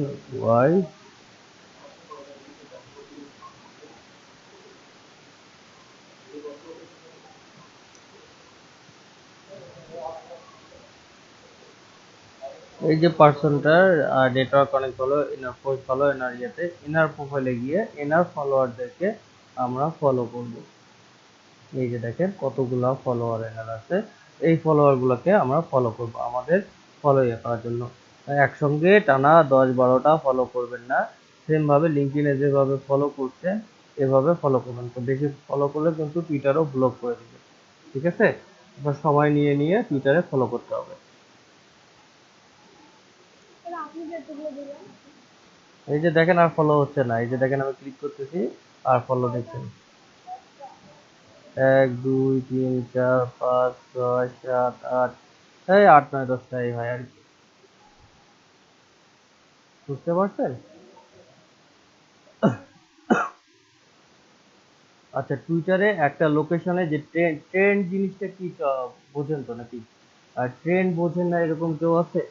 এই যে পার্সনটার নেটওয়ার্ক অনেক ভালো, এনার পোস্ট ভালো, এনার ইয়েতে এনার প্রোফাইলে গিয়ে এনার ফলোয়ারদেরকে আমরা ফলো করব। এই যে দেখেন কতগুলা ফলোয়ার এনার আছে, এই ফলোয়ার গুলোকে আমরা ফলো করব আমাদের ফলো ইয়ে করার জন্য। একসঙ্গে টানা 10-12টা ফলো করবেন না, সেম ভাবে লিঙ্কডইনে যেভাবে ফলো করছেন এভাবে ফলো করবেন। তো বেশি ফলো করলে কিন্তু টুইটারও ব্লক করে দিবে, ঠিক আছে? এবার সময় নিয়ে নিয়ে টুইটারে ফলো করতে হবে।
তাহলে আপনি যেটুকু দিলেন।
এই যে দেখেন আর ফলো হচ্ছে না, এই যে দেখেন আমি ক্লিক করতেছি আর ফলো দিচ্ছে না। 1 2 3 4 5 6 7 8, এই 8 9 10টা এই হয় আর কি। বুঝতে পারছেন? আচ্ছা, টুইটারে একটা লোকেশনে যে ট্রেন্ড জিনিসটা কি বোঝেন তো নাকি? আর ট্রেন্ড বোঝেন না এরকম কেউ আছে?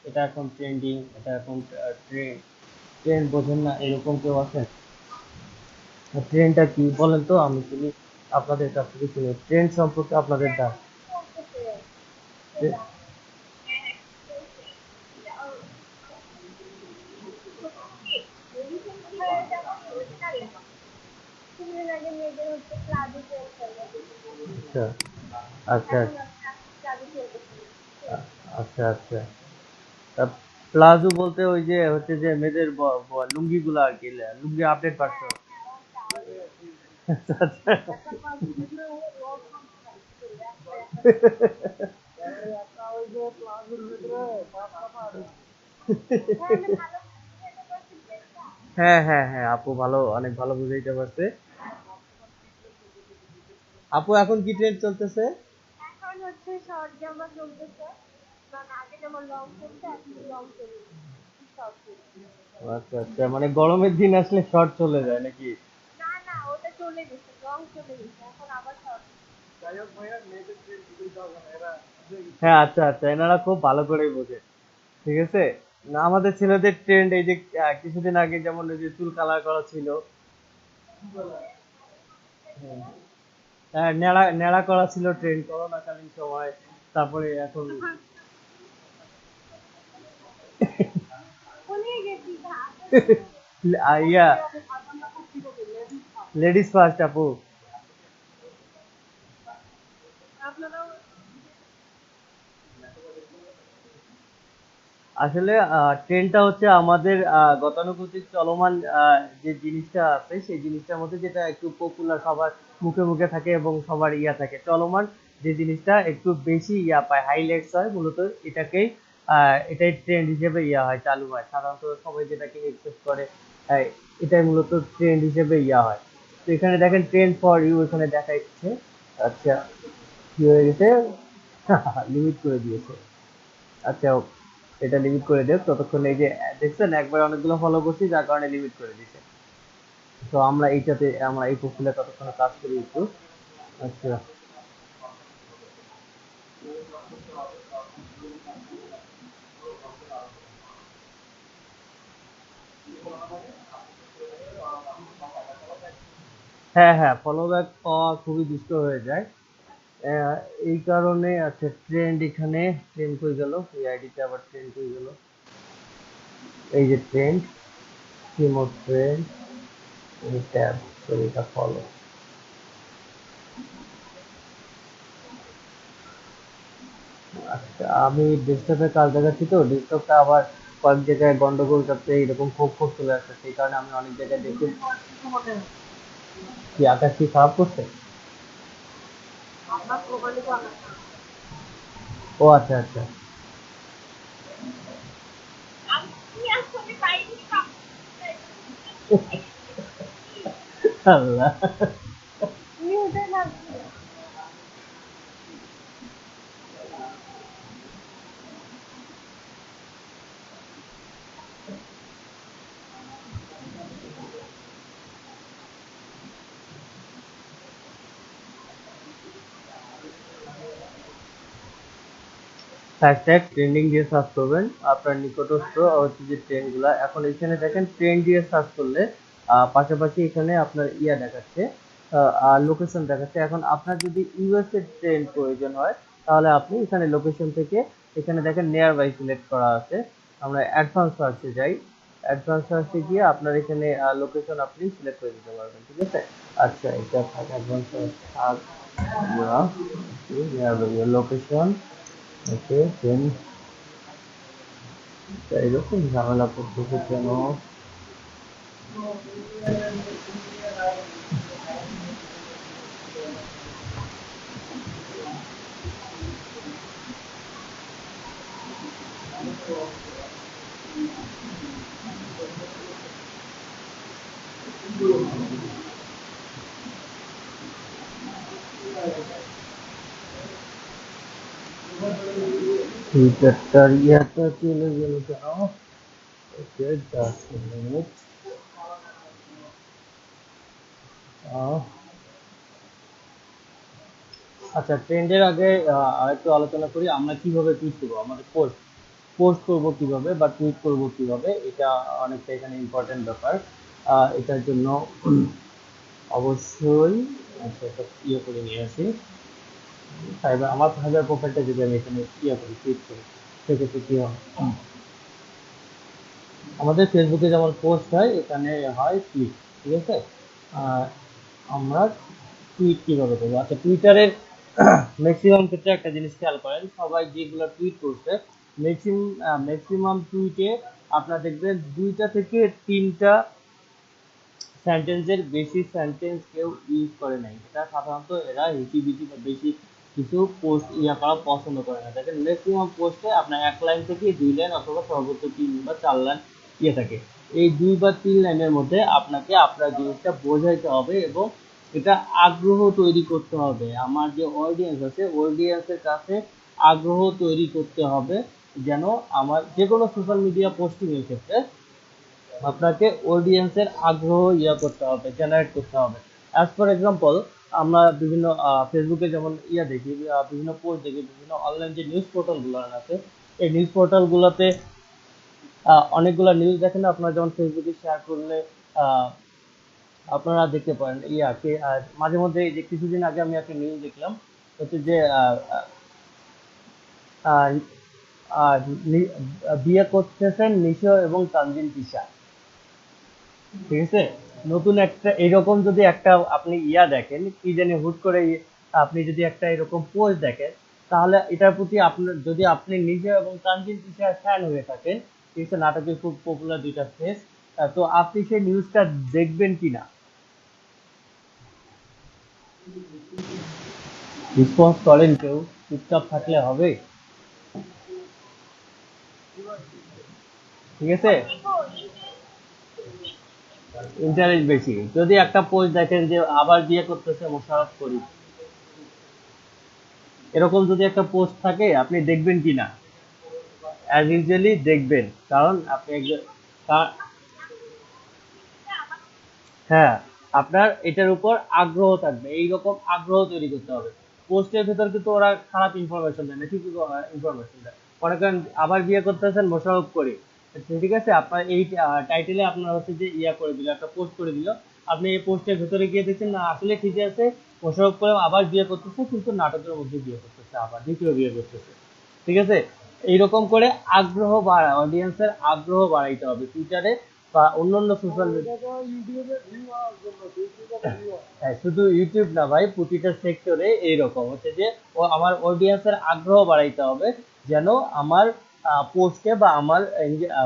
এটা এখন ট্রেন্ডিং, এটা এখন ট্রেন্ড, ট্রেন্ড বোঝেন না এরকম কেউ আছে? ট্রেন্ডটা কি বলেন তো, আমি শুনি আপনাদের কাছ থেকে, শুনি ট্রেন্ড সম্পর্কে আপনাদের দাম।
চলতেছে সেটা। হ্যাঁ, হ্যাঁ, চলছে। এটা রিসেন্ট যেমন ওইটার লেখা। কিছুদিন আগে মেয়েদের হচ্ছে প্লাজো ট্রেন্ড চলে।
আচ্ছা আচ্ছা
এখন প্লাজো চলতেছে না।
আ- আচ্ছা আচ্ছা। প্লাজো বলতে ওই যে হচ্ছে যে মেয়েদের লুঙ্গি গুলা আর কি, লুঙ্গি আপডেট পাচ্ছো?
হ্যাঁ, হ্যাঁ, ওটা ওটা।
আচ্ছা আচ্ছা।
একটা প্লাজো দেখলে ও রক কনফিডেন্স চলে একটা একটা একটা ওই যে প্লাজোর ভিতরে হ্যাঁ, আমি ভালো বুঝাইতে পারছি ড্রেসটা।
হ্যাঁ হ্যাঁ হ্যাঁ, আপু ভালো, অনেক ভালো বুঝাইতে পারছে। আপু এখন কি ট্রেন্ড চলতেছে?
এখন হচ্ছে শর্ট জামা চলতেছে, মানে আগে যেমন লং চলছে এখন লং চলছে, শর্ট চলছে।
আচ্ছা আচ্ছা, মানে গরমের দিন আসলে শর্ট চলে যায় নাকি?
না না, ওটা চলে গেছে, লং চলে গেছে, এখন আবার শর্ট।
হ্যাঁ আচ্ছা আচ্ছা, এনারা খুব ভালো করেই বোঝে, ঠিক আছে। না আমাদের ছেলেদের ট্রেন্ড এই যে কিছুদিন আগে যেমন ওই যে চুল কালার করা ছিল, হ্যাঁ নেড়া নেড়া করা ছিল ট্রেন্ড করোনাকালীন সময়। তারপরে এখন
ভুলে গেছি আসলে
ইয়া লেডিস ফার্স্ট আপু।
আপনারাও
আসলে ট্রেনটা হচ্ছে আমাদের গতানুগতিক চলমান যে জিনিসটা আছে সেই জিনিসটার মধ্যে যেটা একটু পপুলার, সবার মুখে মুখে থাকে এবং সবার ইয়া থাকে চলমান, যে জিনিসটা একটু বেশি ইয়া পায়, হাইলাইটস হয় মূলত এটাকেই, এটাই ট্রেন্ড হিসেবে ইয়া হয়, চালু হয় সাধারণত, সবাই যেটাকে একসেপ্ট করে। আহ, এটাই মূলত ট্রেন্ড হিসেবে ইয়া হয়। তো এখানে দেখেন ট্রেন্ড ফর ইউ এখানে দেখাচ্ছে। আচ্ছা, কি হয়ে গেছে? লিমিট করে দিয়েছে। আচ্ছা, এটা লিমিট করে দেব ততক্ষণ। এই যে দেখছেন একবার অনেকগুলো ফলো করছি যার কারণে লিমিট করে দিছে। তো আমরা এইটাতে, আমরা এই প্রোফাইলে ততক্ষণ কাজ করি একটু। আচ্ছা, হ্যাঁ হ্যাঁ, ফলো ব্যাক পাওয়া খুবই দুষ্ট হয়ে যায়। আহ, এই কারণে আচ্ছা ট্রেন্ড, এখানে ট্রেন্ড হয়ে গেল, এই আইডিতে আবার ট্রেন্ড হয়ে গেল। এই যে ট্রেন্ড, সিমো ট্রেন্ড, এই ট্যাব, এটা ফলো। আচ্ছা, আমি ডেস্কটপে কাজ দেখাচ্ছি তো ডেস্কটপটা আবার কয়েক জায়গায় গন্ডগোল করতে এরকম খোপ খোপ চলে আসছে, সেই কারণে আমি অনেক জায়গায় দেখি। কি আকাশ কি খারাপ করছে?
আপনার প্রোফাইলে তো আকাশ।
ও আচ্ছা আচ্ছা।
আমি আসলে পাইনি।
আল্লাহ।
মিউটে রাখছি।
হ্যাশট্যাগ ট্রেন্ডিং দিয়ে সার্চ করবেন আপনার নিকটস্থ হচ্ছে যে ট্রেন্ডগুলো। এখন এখানে দেখেন ট্রেন্ড দিয়ে সার্চ করলে পাশাপাশি এখানে আপনার ইয়া দেখাচ্ছে, লোকেশন দেখাচ্ছে। এখন আপনার যদি ইউএস এর ট্রেন্ড প্রয়োজন হয় তাহলে আপনি এখানে লোকেশন থেকে এখানে দেখেন নিয়ার বাই সিলেক্ট করা আছে। আমরা অ্যাডভান্স সার্চে যাই, অ্যাডভান্স সার্চে গিয়ে আপনার এখানে লোকেশন আপনি সিলেক্ট করে দিতে পারবেন, ঠিক আছে। আচ্ছা, এটা থাক advance search, nearby location. Okay, then এরকম ঝামেলা করতেছে কেন? টুইটারটার ইয়াটা চলে গেল কেন? Okay, just minute. আচ্ছা, ট্রেন্ডের আগে আরেকটু আলোচনা করি আমরা কিভাবে টুইট করবো, আমাদের পোস্ট পোস্ট করবো কিভাবে বা টুইট করবো কিভাবে, এটা অনেকটা এখানে ইম্পর্টেন্ট ব্যাপার। এটার জন্য অবশ্যই আচ্ছা একটা ইয়ে করে নিয়ে আসি। আমার ফাইবার প্রোফাইলটা যদি আমি এখানে ইয়ে করি, টুইট করি, সেক্ষেত্রে কি হয়, আমাদের ফেসবুকে যেমন পোস্ট হয় এখানে হয় টুইট, ঠিক আছে। আহ, আমরা টুইট কিভাবে করবো? আচ্ছা, টুইটারের ম্যাক্সিমাম ক্ষেত্রে একটা জিনিস খেয়াল করেন, সবাই যেগুলো টুইট করছে ম্যাক্সিমাম টুইটে আপনার দেখবেন 2টা থেকে 3টা সেন্টেন্সের বেশি সেন্টেন্স কেউ ইউজ করে নাই। এটা সাধারণত এরা হিটিবিটি বা বেশি কিছু পোস্ট ইয়া করা পছন্দ করে না। দেখেন ম্যাক্সিমাম পোস্টে আপনার 1 লাইন থেকে 2 লাইন অথবা সর্বোচ্চ 3 বা 4 লাইন ইয়ে থাকে। এই 2 বা 3 লাইনের মধ্যে আপনাকে আপনার জিনিসটা বোঝাইতে হবে এবং এটা আগ্রহ তৈরি করতে হবে। আমার যে অডিয়েন্স আছে অডিয়েন্সের কাছে আগ্রহ তৈরি করতে হবে, যেন আমার যে কোনো সোশ্যাল মিডিয়া পোস্টিং এর ক্ষেত্রে আপনাকে অডিয়েন্সের আগ্রহ ইয়া করতে হবে, জেনারেট করতে হবে। অ্যাজ ফর এক্সাম্পল, আমরা বিভিন্ন ফেসবুকে যেমন ইয়া দেখি, বিভিন্ন পোস্ট দেখি, বিভিন্ন অনলাইন যে নিউজ পোর্টালগুলো আছে, এই নিউজ পোর্টালগুলোতে অনেকগুলো নিউজ দেখেন না, আপনারা যেমন ফেসবুকে শেয়ার করলে আহ, আপনারা দেখতে পারেন ইয়াকে মাঝে মধ্যে এই যে কিছুদিন আগে আমি একটা নিউজ দেখলাম, হচ্ছে যে আহ, আহ, বিয়ে করতেছেন নিশো এবং তানজিন তিশা, ঠিক আছে। নতুন একটা এরকম যদি একটা আপনি ইয়া দেখেন, কি জানি হুট করে আপনি যদি একটা এরকম পোস্ট দেখেন, তাহলে এটার প্রতি আপনার যদি আপনি নিজে এবং তানজিন তিশার ফ্যান হয়ে থাকেন, ঠিক আছে, নাটকের খুব পপুলার 2টা ফেস, তো আপনি সেই নিউজটা দেখবেন কিনা? রেসপন্স করেন কেউ? চুপচাপ থাকলে হবে? ঠিক আছে, ইন্টারেস্ট বেশি। যদি একটা পোস্ট দেখেন যে আবার বিয়ে করতেছে মোশাররফ করিম, এরকম যদি একটা পোস্ট থাকে, আপনি দেখবেন কিনা? অ্যাজ ইউজুয়ালি দেখবেন, কারণ আপনি একজন হ্যাঁ, আপনার এটার উপর আগ্রহ থাকবে, এইরকম আগ্রহ তৈরি করতে হবে। পোস্টের ভেতর কিন্তু ওরা খারাপ ইনফরমেশন দেয় না, ঠিকই ইনফরমেশন দেয়। মনে করেন আবার বিয়ে করতেছেন মোশাররফ করিম, ঠিক আছে, আপনার এই টাইটেলে আপনার হচ্ছে যে ইয়া করে দিল, একটা পোস্ট করে দিল। আপনি এই পোস্টের ভেতরে গিয়ে দেখছেন না, আসলে ঠিকই আছে, মোশাররফ করিম আবার বিয়ে করতেছে, কিন্তু নাটকের মধ্যে বিয়ে করতেছে, আবার দ্বিতীয় বিয়ে করতেছে, ঠিক আছে। এইরকম করে আগ্রহ বাড়া, অডিয়েন্সের আগ্রহ বাড়াইতে হবে টুইটারে বা অন্যান্য সোশ্যাল মিডিয়া। হ্যাঁ, শুধু ইউটিউব না ভাই, প্রতিটা সেক্টরে এইরকম হচ্ছে যে ও আমার অডিয়েন্সের আগ্রহ বাড়াইতে হবে, যেন আমার পোস্টে বা আমার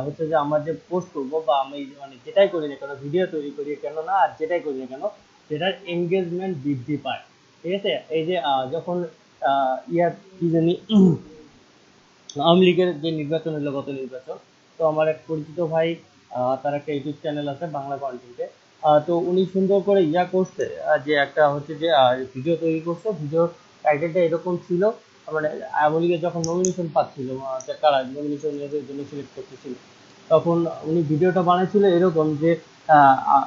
হচ্ছে যে আমার যে পোস্ট করবো বা আমি মানে যেটাই করি না কেন, ভিডিও তৈরি করি কেন না আর যেটাই করি না কেন, সেটার এঙ্গেজমেন্ট বৃদ্ধি পায়, ঠিক আছে। এই যে যখন ইয়ার কি জানি আওয়ামী লীগের যে নির্বাচন হলো, গত নির্বাচন, তো আমার এক পরিচিত ভাই তার একটা ইউটিউব চ্যানেল আছে বাংলা কন্টেন্টে। তো উনি সুন্দর করে ইয়া করছে, যে একটা হচ্ছে যে ভিডিও তৈরি করছে। ভিডিও টাইটেলটা এরকম ছিল, মানে আওয়ামী লীগের যখন নমিনেশন পাচ্ছিল, যে কারা নমিনেশনের জন্য সিলেক্ট করতেছিল, তখন উনি ভিডিওটা বানাইছিল এরকম যে আহ, আহ,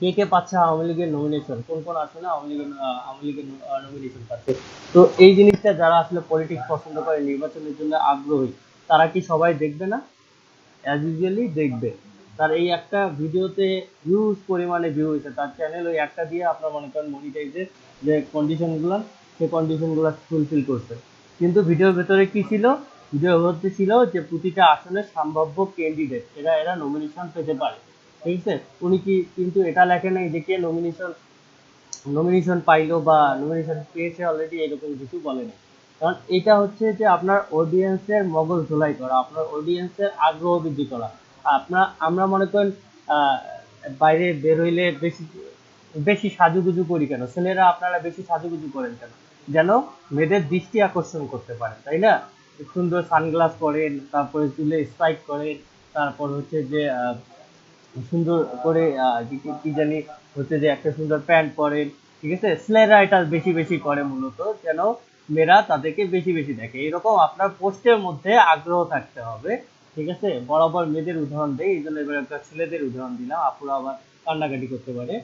কে কে পাচ্ছে আওয়ামী লীগের নমিনেশন, কোন কোন আসনে আওয়ামী লীগের নমিনেশন পাচ্ছে। তো এই জিনিসটা যারা আসলে পলিটিক্স পছন্দ করে, নির্বাচনের জন্য আগ্রহী, তারা কি সবাই দেখবে না? অ্যাজ ইউজুয়ালি দেখবে। তার এই একটা ভিডিওতে হিউজ পরিমাণে ভিউ হয়েছে, তার চ্যানেল ওই একটা দিয়ে আপনার মনে করেন মনিটাইজের যে কন্ডিশনগুলো, সেই কন্ডিশনগুলো ফুলফিল করছে। কিন্তু ভিডিওর ভেতরে কি ছিল? ভিডিওর মধ্যে ছিল যে প্রতিটা আসনের সম্ভাব্য ক্যান্ডিডেট, এরা এরা নমিনেশন পেতে পারে, ঠিক আছে। উনি কিন্তু এটা লেখে নাই যে কে নমিনেশন নমিনেশন পাইলো বা নমিনেশন পেয়েছে অলরেডি, এরকম কিছু বলেনি। কারণ এটা হচ্ছে যে আপনার অডিয়েন্সের মগজ ধোলাই করা, আপনার অডিয়েন্সের আগ্রহ বৃদ্ধি করা। আমরা মনে করেন আহ, বাইরে বের হইলে বেশি বেশি সাজুগুজু করি কেন? ছেলেরা আপনারা বেশি সাজুগুজু করেন কেন? যেন মেয়েদের দৃষ্টি আকর্ষণ করতে পারেন, তাই না? সুন্দর সানগ্লাস পরেন, তারপরে চুলে স্পাইক করেন, তারপর হচ্ছে যে সুন্দর করে কি জানি হচ্ছে যে একটা সুন্দর প্যান্ট পরেন, ঠিক আছে। ছেলেরা এটা বেশি বেশি করে মূলত, যেন মেয়েরা তাদেরকে বেশি বেশি দেখে। এরকম আপনার পোস্টের মধ্যে আগ্রহ থাকতে হবে, ঠিক আছে। বরাবর মেয়েদের উদাহরণ দেয়, এই জন্য এবার একটা ছেলেদের উদাহরণ দিলাম, আপুরা আবার কান্নাকাটি করতে পারে।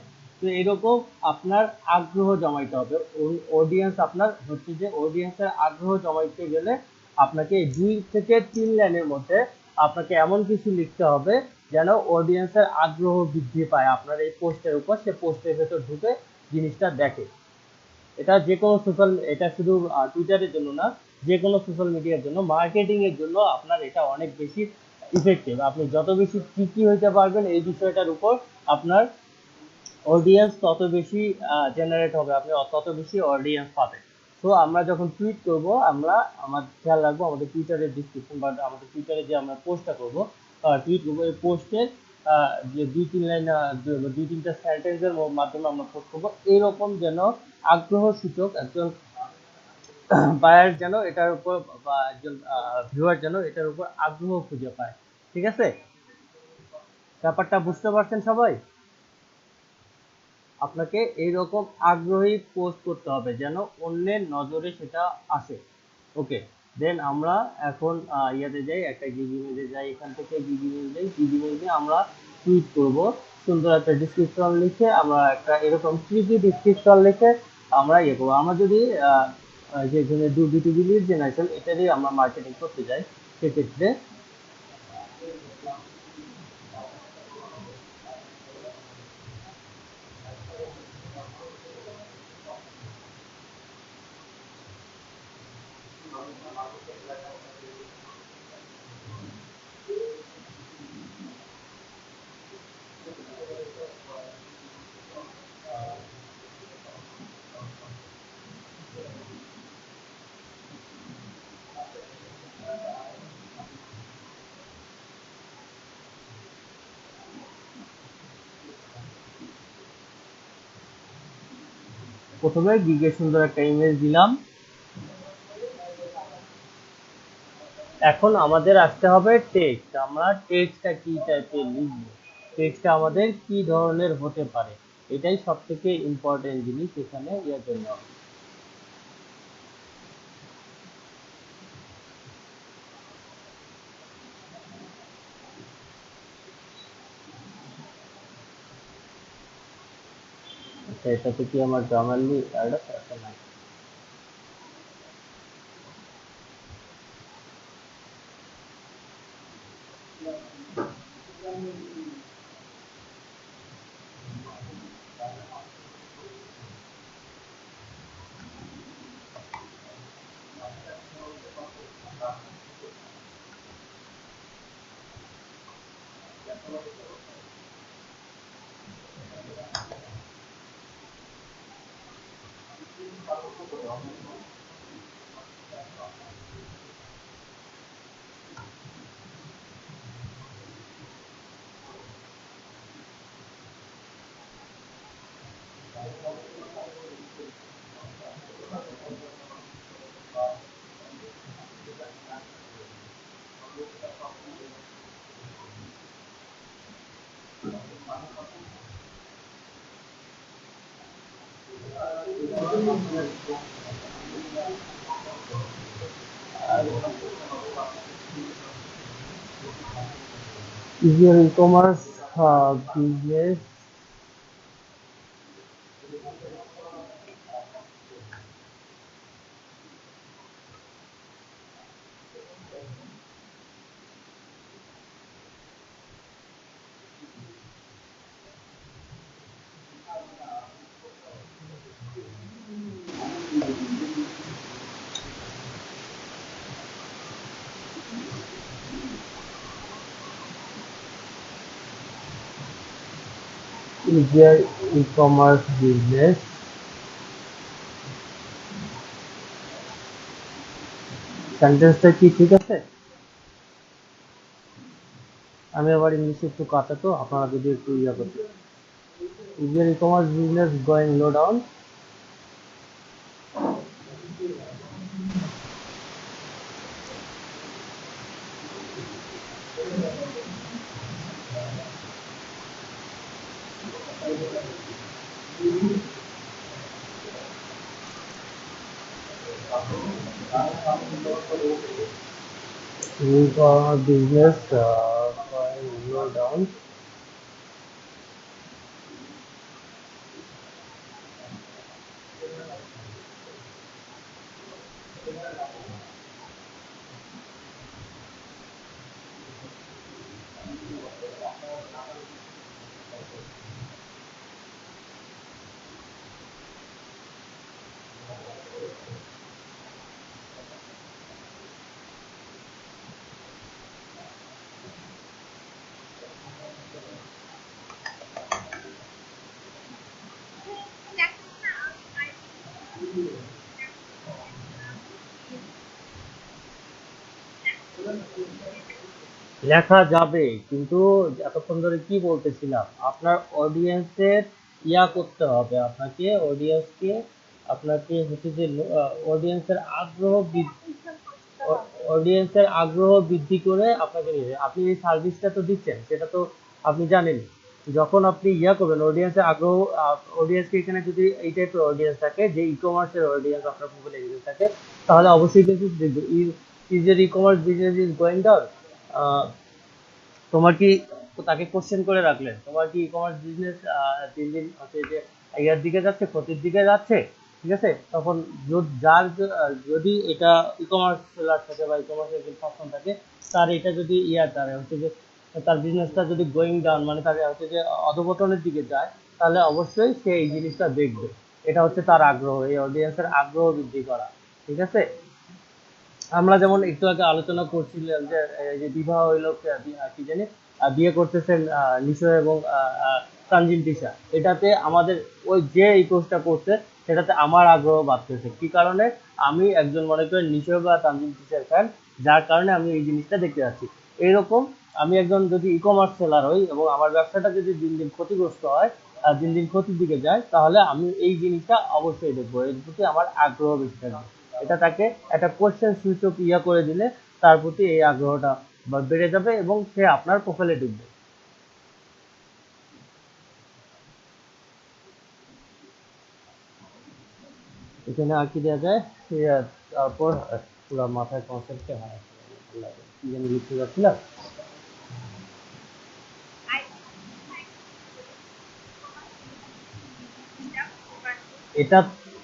তো এরকম আপনার আগ্রহ জমাইতে হবে। অডিয়েন্স আপনার হচ্ছে যে অডিয়েন্সের আগ্রহ জমাইতে গেলে আপনাকে 2 থেকে 3 লাইনের মধ্যে আপনাকে এমন কিছু লিখতে হবে যেন অডিয়েন্সের আগ্রহ বৃদ্ধি পায় আপনার এই পোস্টের উপর, সে পোস্টের ভেতর ঢুকে জিনিসটা দেখে। এটা যে কোনো সোশ্যাল, এটা শুধু টুইটারের জন্য না, যে কোনো সোশ্যাল মিডিয়ার জন্য, মার্কেটিং এর জন্য আপনার এটা অনেক বেশি ইফেক্টিভ। আপনি যত বেশি কি হইতে পারবেন এই বিষয়টার উপর, আপনার অডিয়েন্স তত বেশি জেনারেট হবে, আপনি তত বেশি অডিয়েন্স পাবেন। তো আমরা যখন টুইট করব, আমরা খেয়াল রাখবো আমাদের টুইটারের ডিসক্রিপশন বা আমাদের টুইটারে যে আমরা পোস্টটা করব, টুইট করবো, এই পোস্টের যে 2-3 লাইন 2-3টা সেন্টেন্সের মাধ্যমে আমরা পোস্ট করবো, এরকম যেন আগ্রহ সূচক একজন বায়ার যেন এটার উপর, বা একজন ভিউয়ার যেন এটার উপর আগ্রহ খুঁজে পায়, ঠিক আছে। ব্যাপারটা বুঝতে পারছেন সবাই? আপনাকে এইরকম আগ্রহী পোস্ট করতে হবে যেন অন্যের নজরে সেটা আসে। ওকে, দেন আমরা এখন ইয়াতে যাই, একটা গিগ ইমেজে যাই, এখান থেকে গিগ ইমেজ যাই, গিগ ইমেজে আমরা টুইট করব। সুন্দর একটা ডিসক্রিপশন লিখে, আমরা একটা এরকম ট্রিকি ডিসক্রিপশন লিখে আমরা ইয়ে করবো। আমরা যদি যে বিটুবি লিড জেনারেশন এটারই আমরা মার্কেটিং করতে যাই, সেক্ষেত্রে প্রথমে গিগে সুন্দর একটা ইমেজ দিলাম। এখন আমাদের আসতে হবে টেক্সট। আমরা টেক্সটটা কি টাইপের লিখবো, টেক্সটটা আমাদের কি ধরনের হতে পারে, এটাই সব থেকে ইম্পর্টেন্ট জিনিস এখানে ইয়ার জন্য। আচ্ছা, এটাতে কি আমার গ্রামারলি অ্যাড আছে? আচ্ছা, না। Is your e-commerce business is your e-commerce business সেন্টেন্সটা কি ঠিক আছে? আমি আবার ইংলিশে একটু কাটা, তো আপনারা যদি একটু ইয়া করতে। Is your e-commerce business going low down? E-commerce business going low down. লেখা যাবে, কিন্তু এতক্ষণ ধরে কি বলতেছিলাম, আপনার অডিয়েন্সের ইয়া করতে হবে, আপনাকে হচ্ছে যে অডিয়েন্সের আগ্রহ বৃদ্ধি করে আপনাকে নিবে। আপনি এই সার্ভিসটা তো দিচ্ছেন, সেটা তো আপনি জানেন। যখন আপনি ইয়া করবেন অডিয়েন্সের আগ্রহ, অডিয়েন্সকে এখানে যদি এই টাইপের অডিয়েন্স থাকে, যে ই কমার্সের অডিয়েন্স আপনার প্রোফাইলে এগুলো থাকে, তাহলে অবশ্যই কিন্তু দেখবে is e commerce business is going down. তোমার কি, তাকে কোশ্চেন করে রাখলেন, তোমার কি ই কমার্স বিজনেস দিন দিন হচ্ছে যে ইয়ার দিকে যাচ্ছে, ক্ষতির দিকে যাচ্ছে, ঠিক আছে? তখন যদি এটা ই কমার্স সেলার থাকে বা ই কমার্সের একজন পার্সন থাকে, তার এটা যদি তার হচ্ছে যে তার বিজনেসটা যদি গোয়িং ডাউন, মানে তার হচ্ছে যে অধপতনের দিকে যায়, তাহলে অবশ্যই সে এই জিনিসটা দেখবে। এটা হচ্ছে তার আগ্রহ, এই অডিয়েন্সের আগ্রহ বৃদ্ধি করা, ঠিক আছে? আমরা যেমন একটু আগে আলোচনা করছিলাম যে এই যে বিবাহ হইলো কি জানি বিয়ে করতেছেন নিশো এবং তানজিম তিশা, এটাতে আমাদের ওই যে এই কোর্সটা করছে সেটাতে আমার আগ্রহ বাড়তেছে। কি কারণে? আমি একজন মনে করেন নিশো বা তানজিম তিশার ফ্যান, যার কারণে আমি এই জিনিসটা দেখতে যাচ্ছি। এইরকম আমি একজন যদি ই কমার্স সেলার হই এবং আমার ব্যবসাটা যদি দিন দিন ক্ষতিগ্রস্ত হয়, দিন দিন ক্ষতির দিকে যায়, তাহলে আমি এই জিনিসটা অবশ্যই দেখবো, এর প্রতি আমার আগ্রহ বেশি থাকবে। এটা তাকে একটা কোশ্চেন সূচক ইয়া করে দিলে তার প্রতি এই আগ্রহটা বেড়ে যাবে এবং সে আপনার প্রোফাইলে ঢুকবে। এখানে আর কি দেওয়া যায়? তারপর পুরো মাথায় কনসেপ্টে হয় কি জানি লিখতে যাচ্ছিলাম। এটা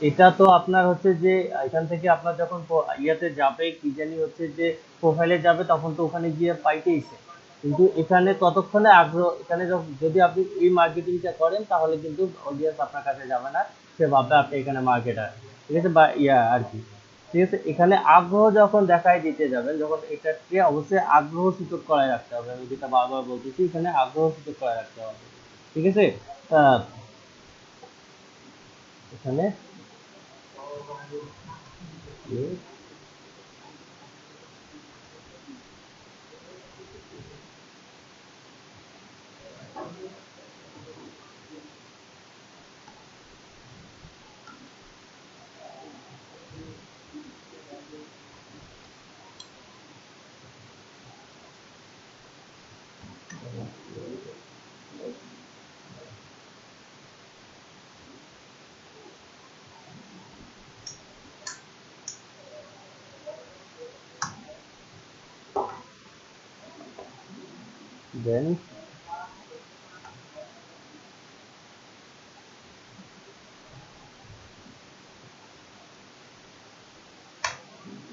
এটা তো আপনার হচ্ছে যে এখান থেকে আপনার যখন ইয়াতে যাবে, কি জানি হচ্ছে যে প্রোফাইলে যাবে, তখন তো ওখানে গিয়ে পাইতেইছে। কিন্তু এখানে ততক্ষণে আগ্রহ, এখানে যদি আপনি এই মার্কেটিংটা করেন, তাহলে কিন্তু অডিয়েন্স আপনার কাছে যাবে না, সে ভাববে আপনি এখানে মার্কেটার, ঠিক আছে, বা ইয়া আর কি। ঠিক আছে, এখানে আগ্রহ যখন দেখাই দিতে যাবেন, যখন এটাকে অবশ্যই আগ্রহ সূচক করায় রাখতে হবে, আমি যেটা বারবার বলতেছি, এখানে আগ্রহ সূচক করায় রাখতে হবে, ঠিক আছে? আহ, এখানে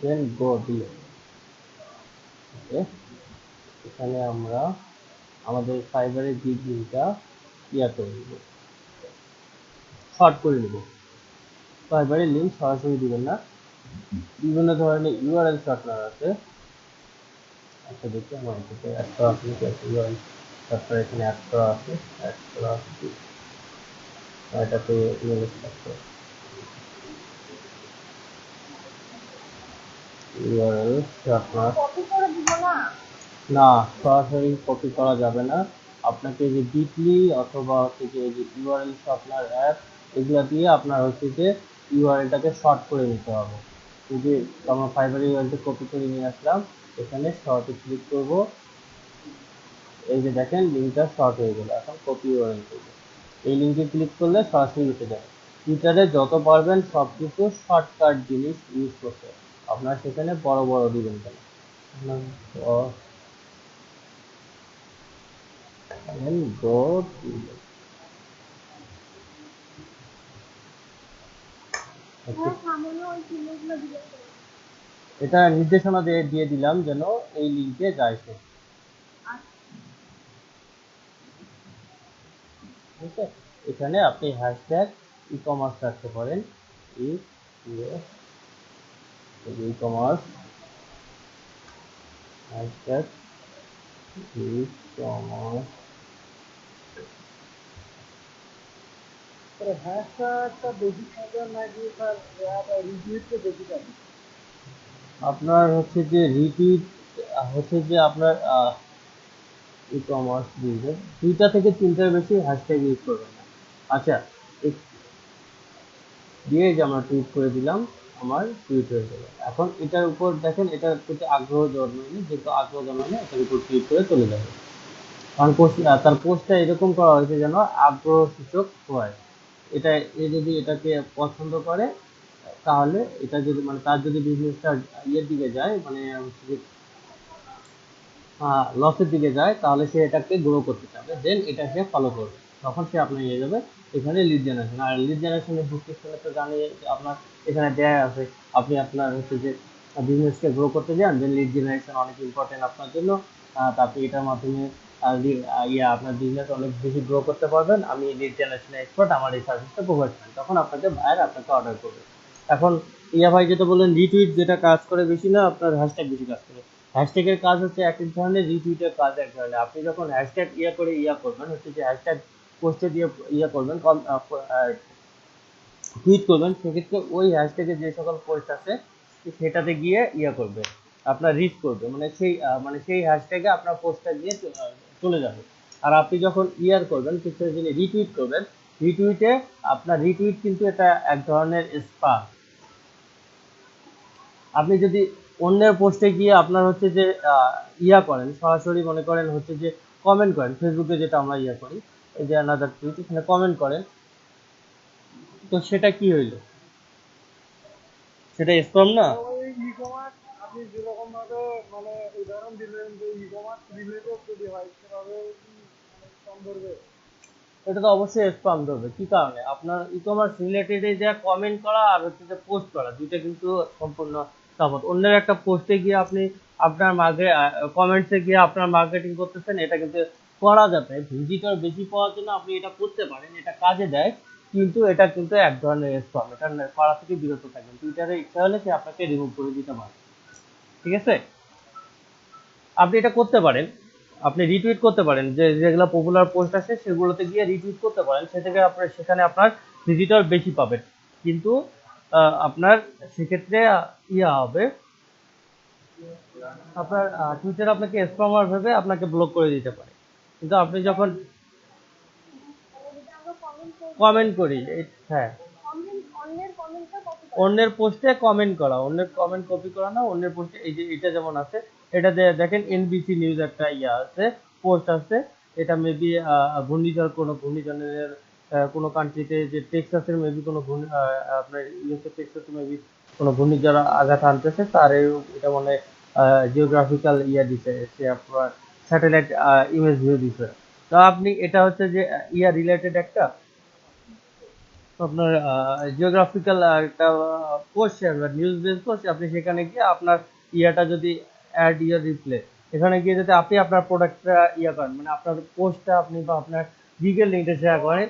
then go দিয়ে ওকে, এখানে আমরা আমাদের ফাইবারের যে লিঙ্কটা করে নেব, শর্ট করে নেব। ফাইবারের লিঙ্ক সরাসরি দিবেন না, বিভিন্ন ধরনের ইউআরএল শর্টনার আছে। আচ্ছা দেখি আমার কাছে একটা আপনি ইউআরএল শর্টনার এখানে অ্যাড করা আছে, এটাতে ইউআরএল শর্টনার
কপি করে দিব না?
না, সরাসরি কপি করা যাবে না। আপনাকে যে বিটলি অথবা হচ্ছে যে ইউআরএল শর্টনার অ্যাপ, এগুলা দিয়ে আপনার হচ্ছে যে ইউআরএলটাকে শর্ট করে নিতে হবে। এই যে আমরা ফাইবার ইউআরএলটা কপি করে নিয়ে আসলাম, এখানে শর্টে ক্লিক করব, এই যে দেখেন লিঙ্কটা শর্ট হয়ে গেল। এখন কপি ইউআরএল করব, এই লিঙ্কে ক্লিক করলে সরাসরি উঠে যাবে। টুইটারে যত পারবেন সব কিছু শর্টকাট জিনিস ইউজ করতে, আপনার সেখানে বড় বড় দিবেন কেন। Then go to
সামনে ওই চিহ্নগুলো দিবেন তো।
এটা নির্দেশনা দিয়ে দিলাম যেন এই লিংকে যায় সে। ঠিক আছে, এখানে আপনি হ্যাশট্যাগ ই কমার্স রাখতে পারেন, e commerce hashtag e commerce. হ্যাশট্যাগটা বেশি থাকবে নাকি স্যার রিটুইটটা বেশি থাকবে? আপনার হচ্ছে যে রিটুইট হচ্ছে যে আপনার ই কমার্স বিজনেস 2টা থেকে 3টার বেশি হ্যাশট্যাগ ইউজ করবেন না। আচ্ছা, দিয়ে যে আমরা টুইট করে দিলাম, আমার টুইট হয়ে গেল। এখন এটার উপর দেখেন, এটার প্রতি আগ্রহ জন্মায়নি, যেহেতু আগ্রহ জন্মায়নি এটার উপর ক্লিক করে চলে যাবে। কারণ তার পোস্টটা এরকম করা হয়েছে যেন আগ্রহ সূচক হয়। এটা যদি এটাকে পছন্দ করে, তাহলে এটা যদি মানে তার যদি বিজনেসটা ইয়ের দিকে যায়, মানে লসের দিকে যায়, তাহলে সে এটাকে গ্রো করতে চাবে, দেন এটা সে ফলো করবে, তখন সে আপনার নিয়ে যাবে এখানে লিড জেনারেশন। আর লিড জেনারেশনের ডিসক্রিপশনে তো জানি আপনার এখানে দেয়া আছে, আপনি আপনার হচ্ছে যে বিজনেসকে গ্রো করতে যান, দেন লিড জেনারেশন অনেক ইম্পর্টেন্ট আপনার জন্য। তারপরে এটার মাধ্যমে আপনার বিজনেস অনেক বেশি গ্রো করতে পারবেন। আমি লিড জেনারেশনের এক্সপার্ট, আমার এই সার্ভিসটা প্রোভাইড করেন, তখন আপনাকে বায়ার আপনাকে অর্ডার করবে। এখন ভাই যেটা বললেন রিটুইট যেটা কাজ করে বেশি না, আপনার হ্যাশট্যাগ বেশি কাজ করে। হ্যাশট্যাগের কাজ হচ্ছে এক ধরনের, রিটুইটের কাজ এক ধরনের। আপনি যখন হ্যাশট্যাগ করবেন, হচ্ছে যে হ্যাশট্যাগ পোস্টে দিয়ে করবেন, টুইট করবেন, সেক্ষেত্রে ওই হ্যাশট্যাগে যে সকল পোস্ট আছে সেটাতে গিয়ে করবে, আপনার রিচ করবে, মানে সেই হ্যাশট্যাগে আপনার পোস্টটা গিয়ে চলে যাবে। আর আপনি যখন করবেন, কিছু যিনি রিটুইট করবেন, রিটুইটে আপনার রিটুইট কিন্তু এটা এক ধরনের স্পাম। আপনি যদি অন্যের পোস্টে গিয়ে আপনার হচ্ছে যে করেন, সরাসরি মনে করেন হচ্ছে যে কমেন্ট করেন, ফেসবুকে যেটা আমরা করি, এই যে অ্যানাদার টুইট, এখানে কমেন্ট করেন, তো সেটা কি হইলো? সেটা স্প্যাম না? ই কমার্স আপনি যেরকম ভাবে মানে উদাহরণ দিলেন যে ই কমার্স রিলেটেড যদি হয় সেভাবে মানে স্প্যাম ধরবে? এটা তো অবশ্যই স্প্যাম ধরবে। কি কারণে? আপনার ই কমার্স রিলেটেড যে কমেন্ট করা আর হচ্ছে যে পোস্ট করা, দুইটা কিন্তু সম্পূর্ণ তফাৎ। অন্যের একটা পোস্টে গিয়ে আপনি আপনার কমেন্টসে গিয়ে আপনার মার্কেটিং করতেছেন, এটা কিন্তু করা যাবে। ভিজিটর বেশি পাওয়ার জন্য আপনি এটা করতে পারেন, এটা কাজে দেয়, কিন্তু এটা কিন্তু এক ধরনের স্প্যাম। এটা করা থেকে বিরত থাকবেন। টুইটারে ইচ্ছা হলে সে আপনাকে রিমুভ করে দিতে পারে। ঠিক আছে, আপনি এটা করতে পারেন, আপনি রিটুইট করতে পারেন, যে যেগুলো পপুলার পোস্ট আছে সেগুলোতে গিয়ে রিটুইট করতে পারেন, সেখানে আপনার ভিজিটর বেশি পাবেন। কিন্তু আপনার সেক্ষেত্রে হবে, আপনার টুইটার আপনাকে স্প্যামার ভেবে আপনাকে ব্লক করে দিতে পারে। কিন্তু আপনি যখন কমেন্ট করি, হ্যাঁ, অন্যের পোস্টে কমেন্ট করা, অন্যের কমেন্ট কপি করা না, অন্যের পোস্টে, এই যে এটা যেমন আছে, এটা দেখেন এনবিসি নিউজ একটা আছে, পোস্ট আছে, এটা মেবি ঘূর্ণিঝড়ের কোনো কান্ট্রিতে, যে টেক্সাসের মেবি কোনো আপনার ইউএসএ টেক্সাসে মেবি কোনো ঘূর্ণিঝড় আঘাত আনতেছে, তার এটা মানে জিওগ্রাফিক্যাল দিছে, সে আপনার স্যাটেলাইট ইমেজ ভিউ দিছে। তো আপনি এটা হচ্ছে যে ইয়া রিলেটেড একটা আপনার জিওগ্রাফিক্যাল একটা পোস্ট শেয়ার বা নিউজ বেস পোস্ট, আপনি সেখানে গিয়ে আপনার ইয়াটা যদি অ্যাড ইয়ার রিপ্লে, এখানে গিয়ে যদি আপনি আপনার প্রোডাক্টটা ইয়া করেন, মানে আপনার পোস্টটা আপনি বা আপনার লিগেল লিঙ্কটা শেয়ার করেন,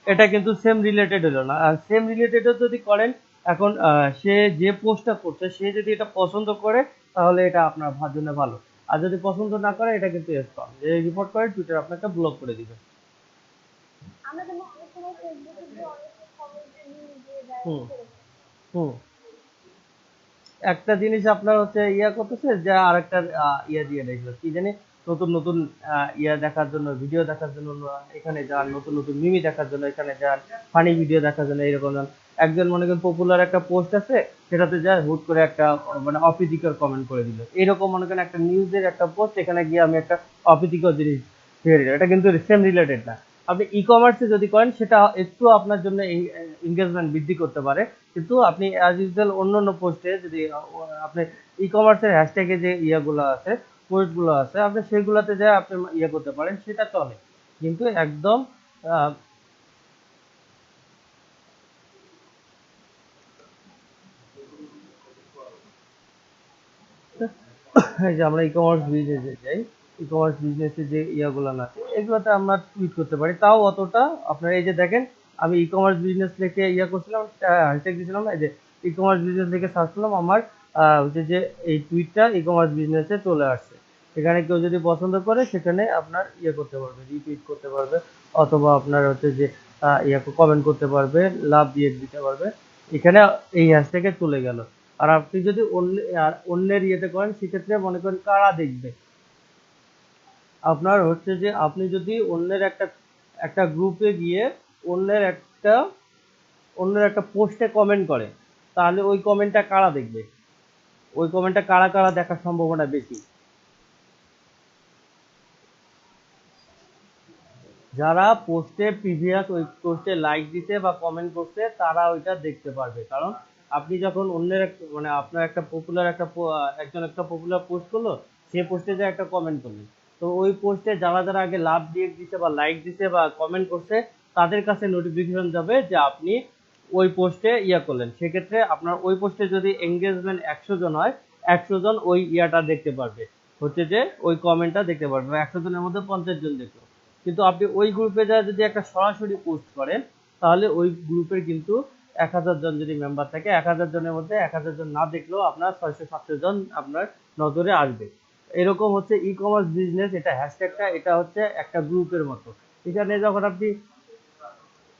এটা কিন্তু সেম রিলেটেড হলো না। আর সেম রিলেটেডও যদি করেন, এখন সে যে পোস্টটা করছে সে যদি এটা পছন্দ করে তাহলে এটা আপনার জন্য ভালো। আর যদি পছন্দ না করে এটা কিন্তু স্প্যাম, যে রিপোর্ট করে টুইটার আপনাকে ব্লক করে দিবে।
আমরা কিন্তু অনেক সময় ফেসবুকে গিয়ে অনেকে কমেন্টে নিয়ে দিয়ে দেয়
হুম
এরকম।
হুম একটা জিনিস আপনার হচ্ছে ইয়া করতেছে যে আরেকটা ইয়া দিয়ে দেখলো কি জানি, নতুন নতুন ইয়া দেখার জন্য, ভিডিও দেখার জন্য এখানে যান, নতুন নতুন মিমি দেখার জন্য এখানে যান, ফানি ভিডিও দেখার জন্য এরকম যান। একজন মনে করেন পপুলার একটা পোস্ট আছে, সেটাতে যায় হুট করে একটা মানে অপ্রীতিকর কমেন্ট করে দিল, এরকম মনে করেন একটা নিউজের একটা পোস্ট, এখানে গিয়ে আমি একটা অপ্রীতিকর জিনিস ছেড়ে দিলাম, এটা কিন্তু সেম রিলেটেড না। আপনি ই কমার্সে যদি করেন সেটা একটু আপনার জন্য এঙ্গেজমেন্ট বৃদ্ধি করতে পারে, কিন্তু আপনি অ্যাজ ইউজুয়াল অন্য অন্য পোস্টে যদি আপনি ই কমার্সের হ্যাশট্যাগে যে ইয়াগুলো আছে, পোস্টগুলো আছে, আপনি সেগুলোতে যা আপনি ইয়ে করতে পারেন সেটা চলে, কিন্তু একদম আহ, এই যে আমরা ই কমার্স বিজনেসে যাই, ই কমার্স বিজনেসে যে ইয়াগুলো আছে এগুলোতে আমরা টুইট করতে পারি, তাও অতটা আপনার এই যে দেখেন, আমি ই কমার্স বিজনেস লিখে ইয়া করছিলাম, হ্যাশট্যাগ দিয়েছিলাম, এই যে ই কমার্স বিজনেস লিখে সার্চ করলাম, আমার হচ্ছে যে এই টুইটটা ই কমার্স বিজনেসে চলে আসছে। সেখানে কেউ যদি পছন্দ করে সেখানে আপনার ইয়ে করতে পারবে, রিটুইট করতে পারবে, অথবা আপনার হচ্ছে যে ইয়ে কমেন্ট করতে পারবে, লাভ দিয়ে দিতে পারবে, এখানে এই হ্যাশট্যাগে চলে গেল। আর আপনি যদি অন্যের ইয়েতে করেন সেক্ষেত্রে মনে করেন কারা দেখবে, আপনার হচ্ছে যে আপনি যদি অন্যের একটা একটা গ্রুপে গিয়ে অন্যের একটা অন্যের একটা পোস্টে কমেন্ট করে, তাহলে ওই কমেন্টটা কারা দেখবে, ওই কমেন্টটা কারা কারা দেখার সম্ভাবনা বেশি? যারা পোস্টে প্রিভিয়াস ওই পোস্টে লাইক দিতে বা কমেন্ট করছে তারা ওইটা দেখতে পারবে। কারণ আপনি যখন অন্যের মানে আপনার একটা পপুলার একটা একজন একটা পপুলার পোস্ট করলো, সে পোস্টে যে একটা কমেন্ট করলেন, তো ওই পোস্টে যারা যারা আগে লাভ দিয়ে দিছে বা লাইক দিছে বা কমেন্ট করছে, তাদের কাছে নোটিফিকেশন যাবে যে আপনি ওই পোস্টে ইয়া করলেন। সেক্ষেত্রে আপনার ওই পোস্টে যদি এঙ্গেজমেন্ট 100 জন হয়, 100 জন ওই ইয়াটা দেখতে পারবে, হচ্ছে যে ওই কমেন্টটা দেখতে পারবে, 100 জনের মধ্যে 50 জন দেখলো। কিন্তু আপনি ওই গ্রুপে যা যদি একটা সরাসরি পোস্ট করেন, তাহলে ওই গ্রুপের কিন্তু 1000 জন যদি মেম্বার থাকে, 1000 জনের মধ্যে 1000 জন না দেখলেও আপনার 600-700 জন আপনার নজরে আসবে। এরকম হচ্ছে ই কমার্স বিজনেস, এটা হ্যাশট্যাগটা এটা হচ্ছে একটা গ্রুপের মতো। এখানে যখন আপনি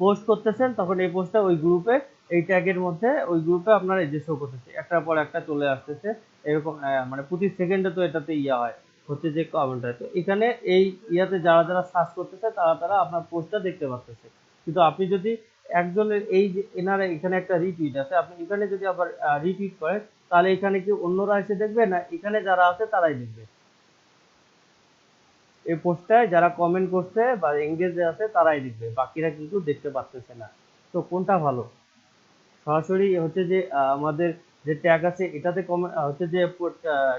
পোস্ট করতেছেন তখন এই পোস্টটা ওই গ্রুপে, এই ট্যাগের মধ্যে ওই গ্রুপে আপনার এই যে শো করতেছে, একটার পর একটা চলে আসতেছে, এরকম মানে প্রতি সেকেন্ডে তো এটাতে ইয়া হয়, হচ্ছে যে কমেন্ট হয়, তো এখানে এই ইয়াতে যারা যারা সার্চ করতেছে তারা তারা আপনার পোস্টটা দেখতে পাচ্ছে। কিন্তু আপনি যদি একজনের এই যে এনারা এখানে একটা রিটুইট আছে, আপনি এখানে যদি আবার রিটুইট করেন, তাহলে এখানে কি অন্যরা এসে দেখবে না এখানে যারা আছে তারাই দেখবে? এই পোস্টটায় যারা কমেন্ট করছে বা এঙ্গেজ আছে তারাই দেখবে, বাকিরা কিন্তু দেখতে পাচ্ছে না। তো কোনটা ভালো? সরাসরি হচ্ছে যে আমাদের যে ট্যাগ আছে এটাতে হচ্ছে যে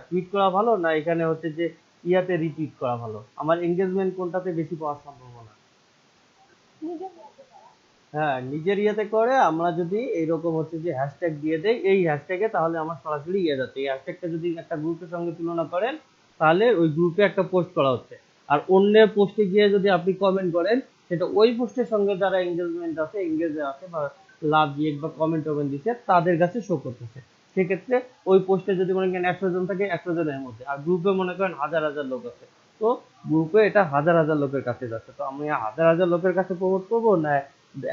টুইট করা ভালো, না এখানে হচ্ছে যে ইয়াতে রিটুইট করা ভালো? আমার এঙ্গেজমেন্ট কোনটাতে বেশি পাওয়ার সম্ভাবনা?
নিজের মতো করা।
হ্যাঁ, নিজের ইয়েতে করে আমরা যদি এইরকম হচ্ছে যে হ্যাশট্যাগ দিয়ে দেই এই হ্যাশট্যাগে, তাহলে আমার সরাসরি ইয়ে যাচ্ছে, এই হ্যাশট্যাগটা যদি একটা গ্রুপের সঙ্গে তুলনা করেন, তাহলে ওই গ্রুপে একটা পোস্ট করা হচ্ছে। আর অন্যের পোস্টে গিয়ে যদি আপনি কমেন্ট করেন, সেটা ওই পোস্টের সঙ্গে যারা এঙ্গেজমেন্ট আছে, এঙ্গেজ আছে বা লাভ দিয়ে বা কমেন্ট টমেন্ট দিচ্ছে তাদের কাছে শো করতেছে। সেক্ষেত্রে ওই পোস্টে যদি মনে করেন 100 জন থাকে, 100 জনের মধ্যে, আর গ্রুপে মনে করেন হাজার হাজার লোক আছে, তো গ্রুপে এটা হাজার হাজার লোকের কাছে যাচ্ছে, তো আমি হাজার হাজার লোকের কাছে প্রমোট করবো, না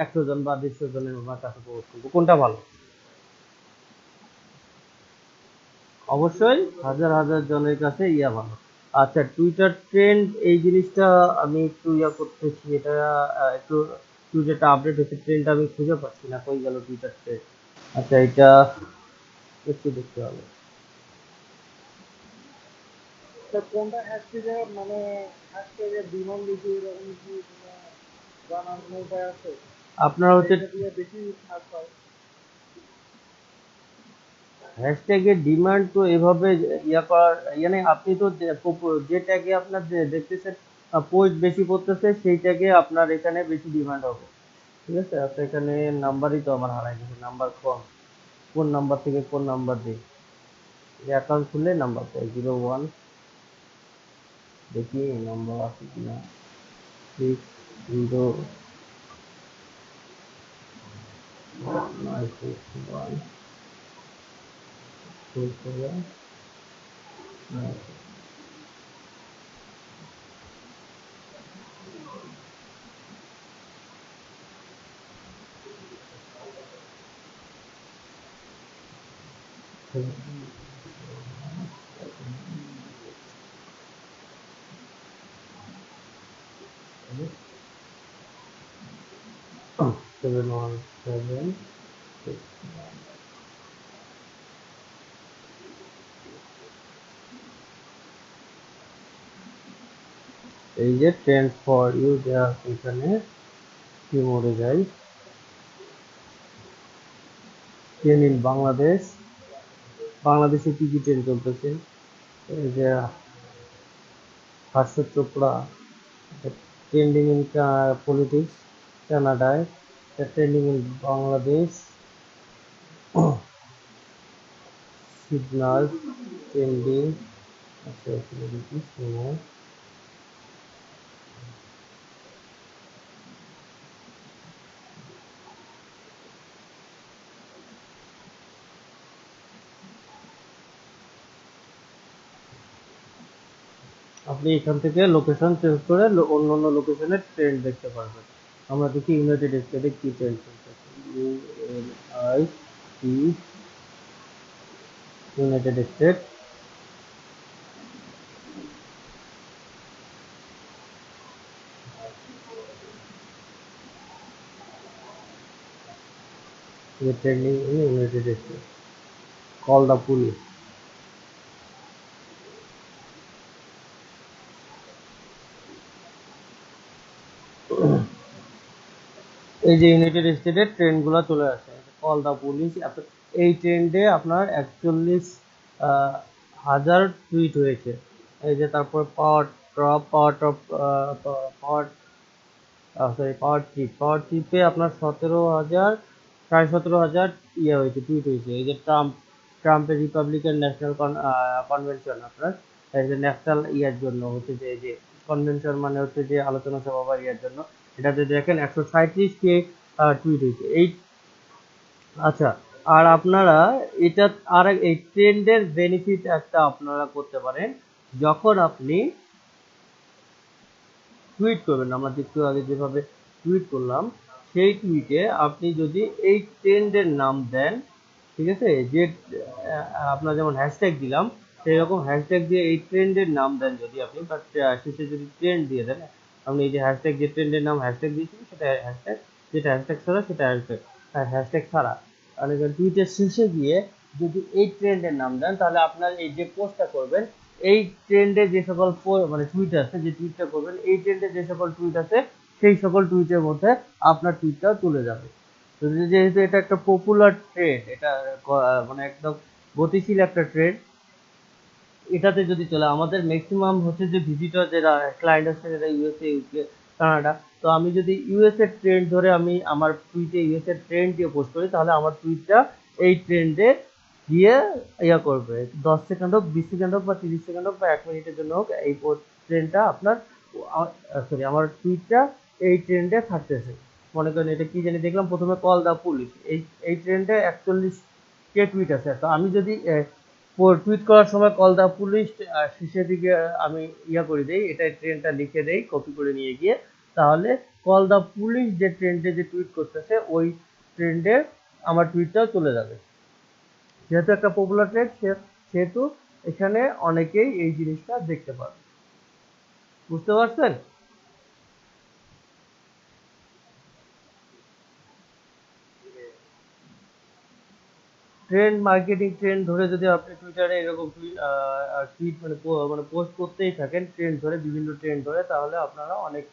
100 জন বা 150 জনের কাছে প্রমোট করবো, কোনটা ভালো? অবশ্যই হাজার হাজার জনের কাছে ইয়া ভালো। আচ্ছা, টুইটার ট্রেন্ড এই জিনিসটা আমি একটু ইয়া করতেছি, এটা একটু যেটা আপডেট হচ্ছে ট্রেন্ডটা আমি খুঁজে পাচ্ছি না, কই গেল টুইটার ট্রেন্ড? আচ্ছা, এটা একটু দেখতে হবে।
তা কোনটা হ্যাশট্যাগে মানে হ্যাশট্যাগে ডিমান্ড বেশি এরকম কি কোনো জানার কোনো উপায় আছে?
আপনার
মানে
হচ্ছে
এটা দিয়ে বেশি সার্চ হয়।
হ্যাশট্যাগের ডিমান্ড তো এভাবে ইয়া করার, মানে আপনি তো যে ট্যাগে আপনার দেখতেছেন পোস্ট বেশি করতেছে, সেই ট্যাগে আপনার এখানে বেশি ডিমান্ড হবে। ঠিক আছে, আপনার এখানে নাম্বারই তো আমার হারাই গেছে, নাম্বার কম। কোন নাম্বার থেকে কোন নাম্বার দিই? অ্যাকাউন্ট খুললে নাম্বার চাই 01, দেখি নাম্বার আছে কিনা। 60961449। সেভেন ওয়ান সেভেন এই যে ট্রেন্ড ফর ইউ দেওয়া আছে এখানে, কি মোড়ে যাই, ট্রেন ইন বাংলাদেশ, বাংলাদেশে কি কি ট্রেন চলতেছে। এই যে Harsh Chopra, trending in politics কানাডায়, trending in Bangladesh, signal trending. আচ্ছা এখানে দেখি সময়, আপনি এখান থেকে লোকেশন চেঞ্জ করে অন্য অন্য লোকেশনের ট্রেন্ড দেখতে পারবেন। আমরা দেখি ইউনাইটেড স্টেটে কি ট্রেন্ড চলতেছে। UNIT, United State. Trending in United State, call the police. এই যে ইউনাইটেড স্টেটের ট্রেন্ডগুলো চলে আসে, কল দ্য পুলিশ। এই ট্রেন্ডে আপনার 41,000 টুইট হয়েছে। এই যে তারপর পাওয়ার ড্রপ, পাওয়ার সরি পাওয়ার ট্রিপে আপনার 17,000, 17,500 ইয়ে হয়েছে, টুইট হয়েছে। এই যে ট্রাম্পের রিপাবলিকান ন্যাশনাল কনভেনশন, আপনার এই যে ন্যাশনাল ইয়ার জন্য হচ্ছে যে, এই যে কনভেনশন মানে হচ্ছে যে আলোচনা সভা বা ইয়ার জন্য, এটাতে দেখেন 137K টুইট হয়েছে এই। আচ্ছা, আর আপনারা এটা, আর এই ট্রেন্ডের বেনিফিট একটা আপনারা করতে পারেন, যখন আপনি টুইট করবেন, আমরা একটু আগে যেভাবে টুইট করলাম, সেই টুইটে আপনি যদি এই ট্রেন্ডের নাম দেন, ঠিক আছে, যে আপনার যেমন হ্যাশট্যাগ দিলাম, সেই রকম হ্যাশট্যাগ দিয়ে এই ট্রেন্ডের নাম দেন যদি আপনি, বাট শেষে যদি ট্রেন্ড দিয়ে দেন, আপনি এই যে হ্যাশট্যাগ, যে ট্রেন্ডের নাম হ্যাশট্যাগ দিয়েছেন সেটা হ্যাশট্যাগ, যেটা হ্যাশট্যাগ ছাড়া সেটা হ্যাশট্যাগ, হ্যাশট্যাগ ছাড়া। আর টুইটের শেষে গিয়ে যদি এই ট্রেন্ডের নাম দেন, তাহলে আপনার এই যে পোস্টটা করবেন, এই ট্রেন্ডে যে সকল মানে টুইট আছে, যে টুইটটা করবেন এই ট্রেন্ডে যে সকল টুইট আছে, সেই সকল টুইটের মধ্যে আপনার টুইটটাও চলে যাবে। তো যেহেতু এটা একটা পপুলার ট্রেন্ড, এটা মানে একদম গতিশীল একটা ট্রেন্ড, এটাতে যদি চলে, আমাদের ম্যাক্সিমাম হচ্ছে যে ভিজিটর, যারা ক্লায়েন্ট আছে যারা ইউএসএ, ইউকে, কানাডা, তো আমি যদি ইউএসএ ট্রেন্ড ধরে আমি আমার টুইটে ইউএসএ ট্রেন্ড দিয়ে পোস্ট করি, তাহলে আমার টুইটটা এই ট্রেন্ডে গিয়ে ইয়া করবে, 10 সেকেন্ড হোক, 20 সেকেন্ড হোক, বা 30 সেকেন্ড হোক, বা 1 মিনিটের জন্য হোক, এই ট্রেন্ডটা আপনার, সরি, আমার টুইটটা এই ট্রেন্ডে থাকতেছে। মনে করেন এটা কি জানি দেখলাম প্রথমে, কল দা পুলিশ, এই ট্রেন্ডে 41K টুইট আছে। তো আমি যদি টুইট করার সময় কল দা পুলিশ শেষের দিকে আমি ইয়া করে দেই, এটা ট্রেন্ডটা লিখে দেই কপি করে নিয়ে গিয়ে, তাহলে কল দা পুলিশ যে ট্রেন্ডে যে টুইট করতেছে, ওই ট্রেন্ডে আমার টুইটটাও চলে যাবে। যেহেতু একটা পপুলার ট্রেন্ড, সেহেতু এখানে অনেকেই এই জিনিসটা দেখতে পাবে। বুঝতে পারছেন? ট্রেন্ড মার্কেটিং, ট্রেন্ড ধরে যদি আপনি টুইটারে এরকম টুইট মানে মানে পোস্ট করতেই থাকেন, ট্রেন্ড ধরে, বিভিন্ন ট্রেন্ড ধরে, তাহলে আপনারা অনেক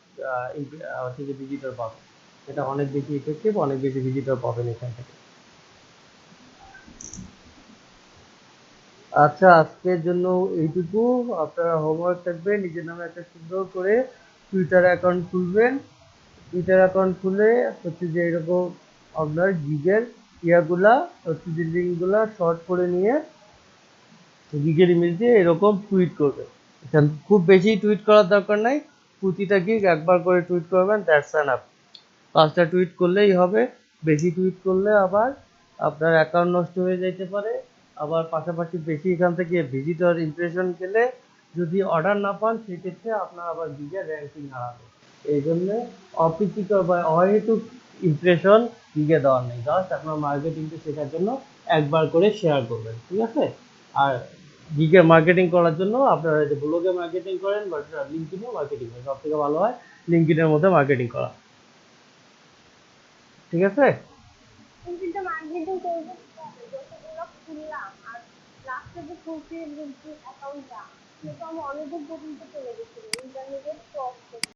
হচ্ছে যে ভিজিটর পাবেন। এটা অনেক বেশি ইফেক্টিভ, অনেক বেশি ভিজিটর পাবেন এখান থেকে। আচ্ছা, আজকের জন্য এইটুকু। আপনারা হোমওয়ার্ক থাকবে, নিজের নামে একটা সুন্দর করে টুইটার অ্যাকাউন্ট খুলবেন। টুইটার অ্যাকাউন্ট খুলে হচ্ছে যে এরকম আপনার গিগের ইয়াগুলা হচ্ছে যে লিঙ্কগুলা শর্ট করে নিয়ে গিগের ইমেল দিয়ে এরকম টুইট করবে। এখানে খুব বেশি টুইট করার দরকার নাই, প্রতিটা গিগ একবার করে টুইট করবেন, দ্যাটস এনাফ। 5টা টুইট করলেই হবে। বেশি টুইট করলে আবার আপনার অ্যাকাউন্ট নষ্ট হয়ে যেতে পারে। আবার পাশাপাশি বেশি এখান থেকে ভিজিটর ইমপ্রেশন গেলে যদি অর্ডার না পান সেক্ষেত্রে আপনার আবার গিগের র্যাঙ্কিং হারাবে। এই জন্য অপ্রীতিকর বা অহেতুক ইমপ্রেশন গিগে দেওয়ার নেই। জাস্ট আপনার মার্কেটিংটা শেখার জন্য একবার করে শেয়ার করবেন, ঠিক আছে? আর গিগে মার্কেটিং করার জন্য আপনারা যে ব্লগে মার্কেটিং করেন বা লিঙ্কডিনে মার্কেটিং করেন, সব থেকে ভালো হয় লিঙ্কডিনের মধ্যে মার্কেটিং করা, ঠিক আছে?
কিন্তু মার্কেটিং করবো কিভাবে? যতগুলো খুললাম আর লাস্টে যে খুলছি লিঙ্কডিন অ্যাকাউন্টটা, সেটা আমি অনেকদিন পর্যন্ত চলে গেছিল ইন্টারনেটের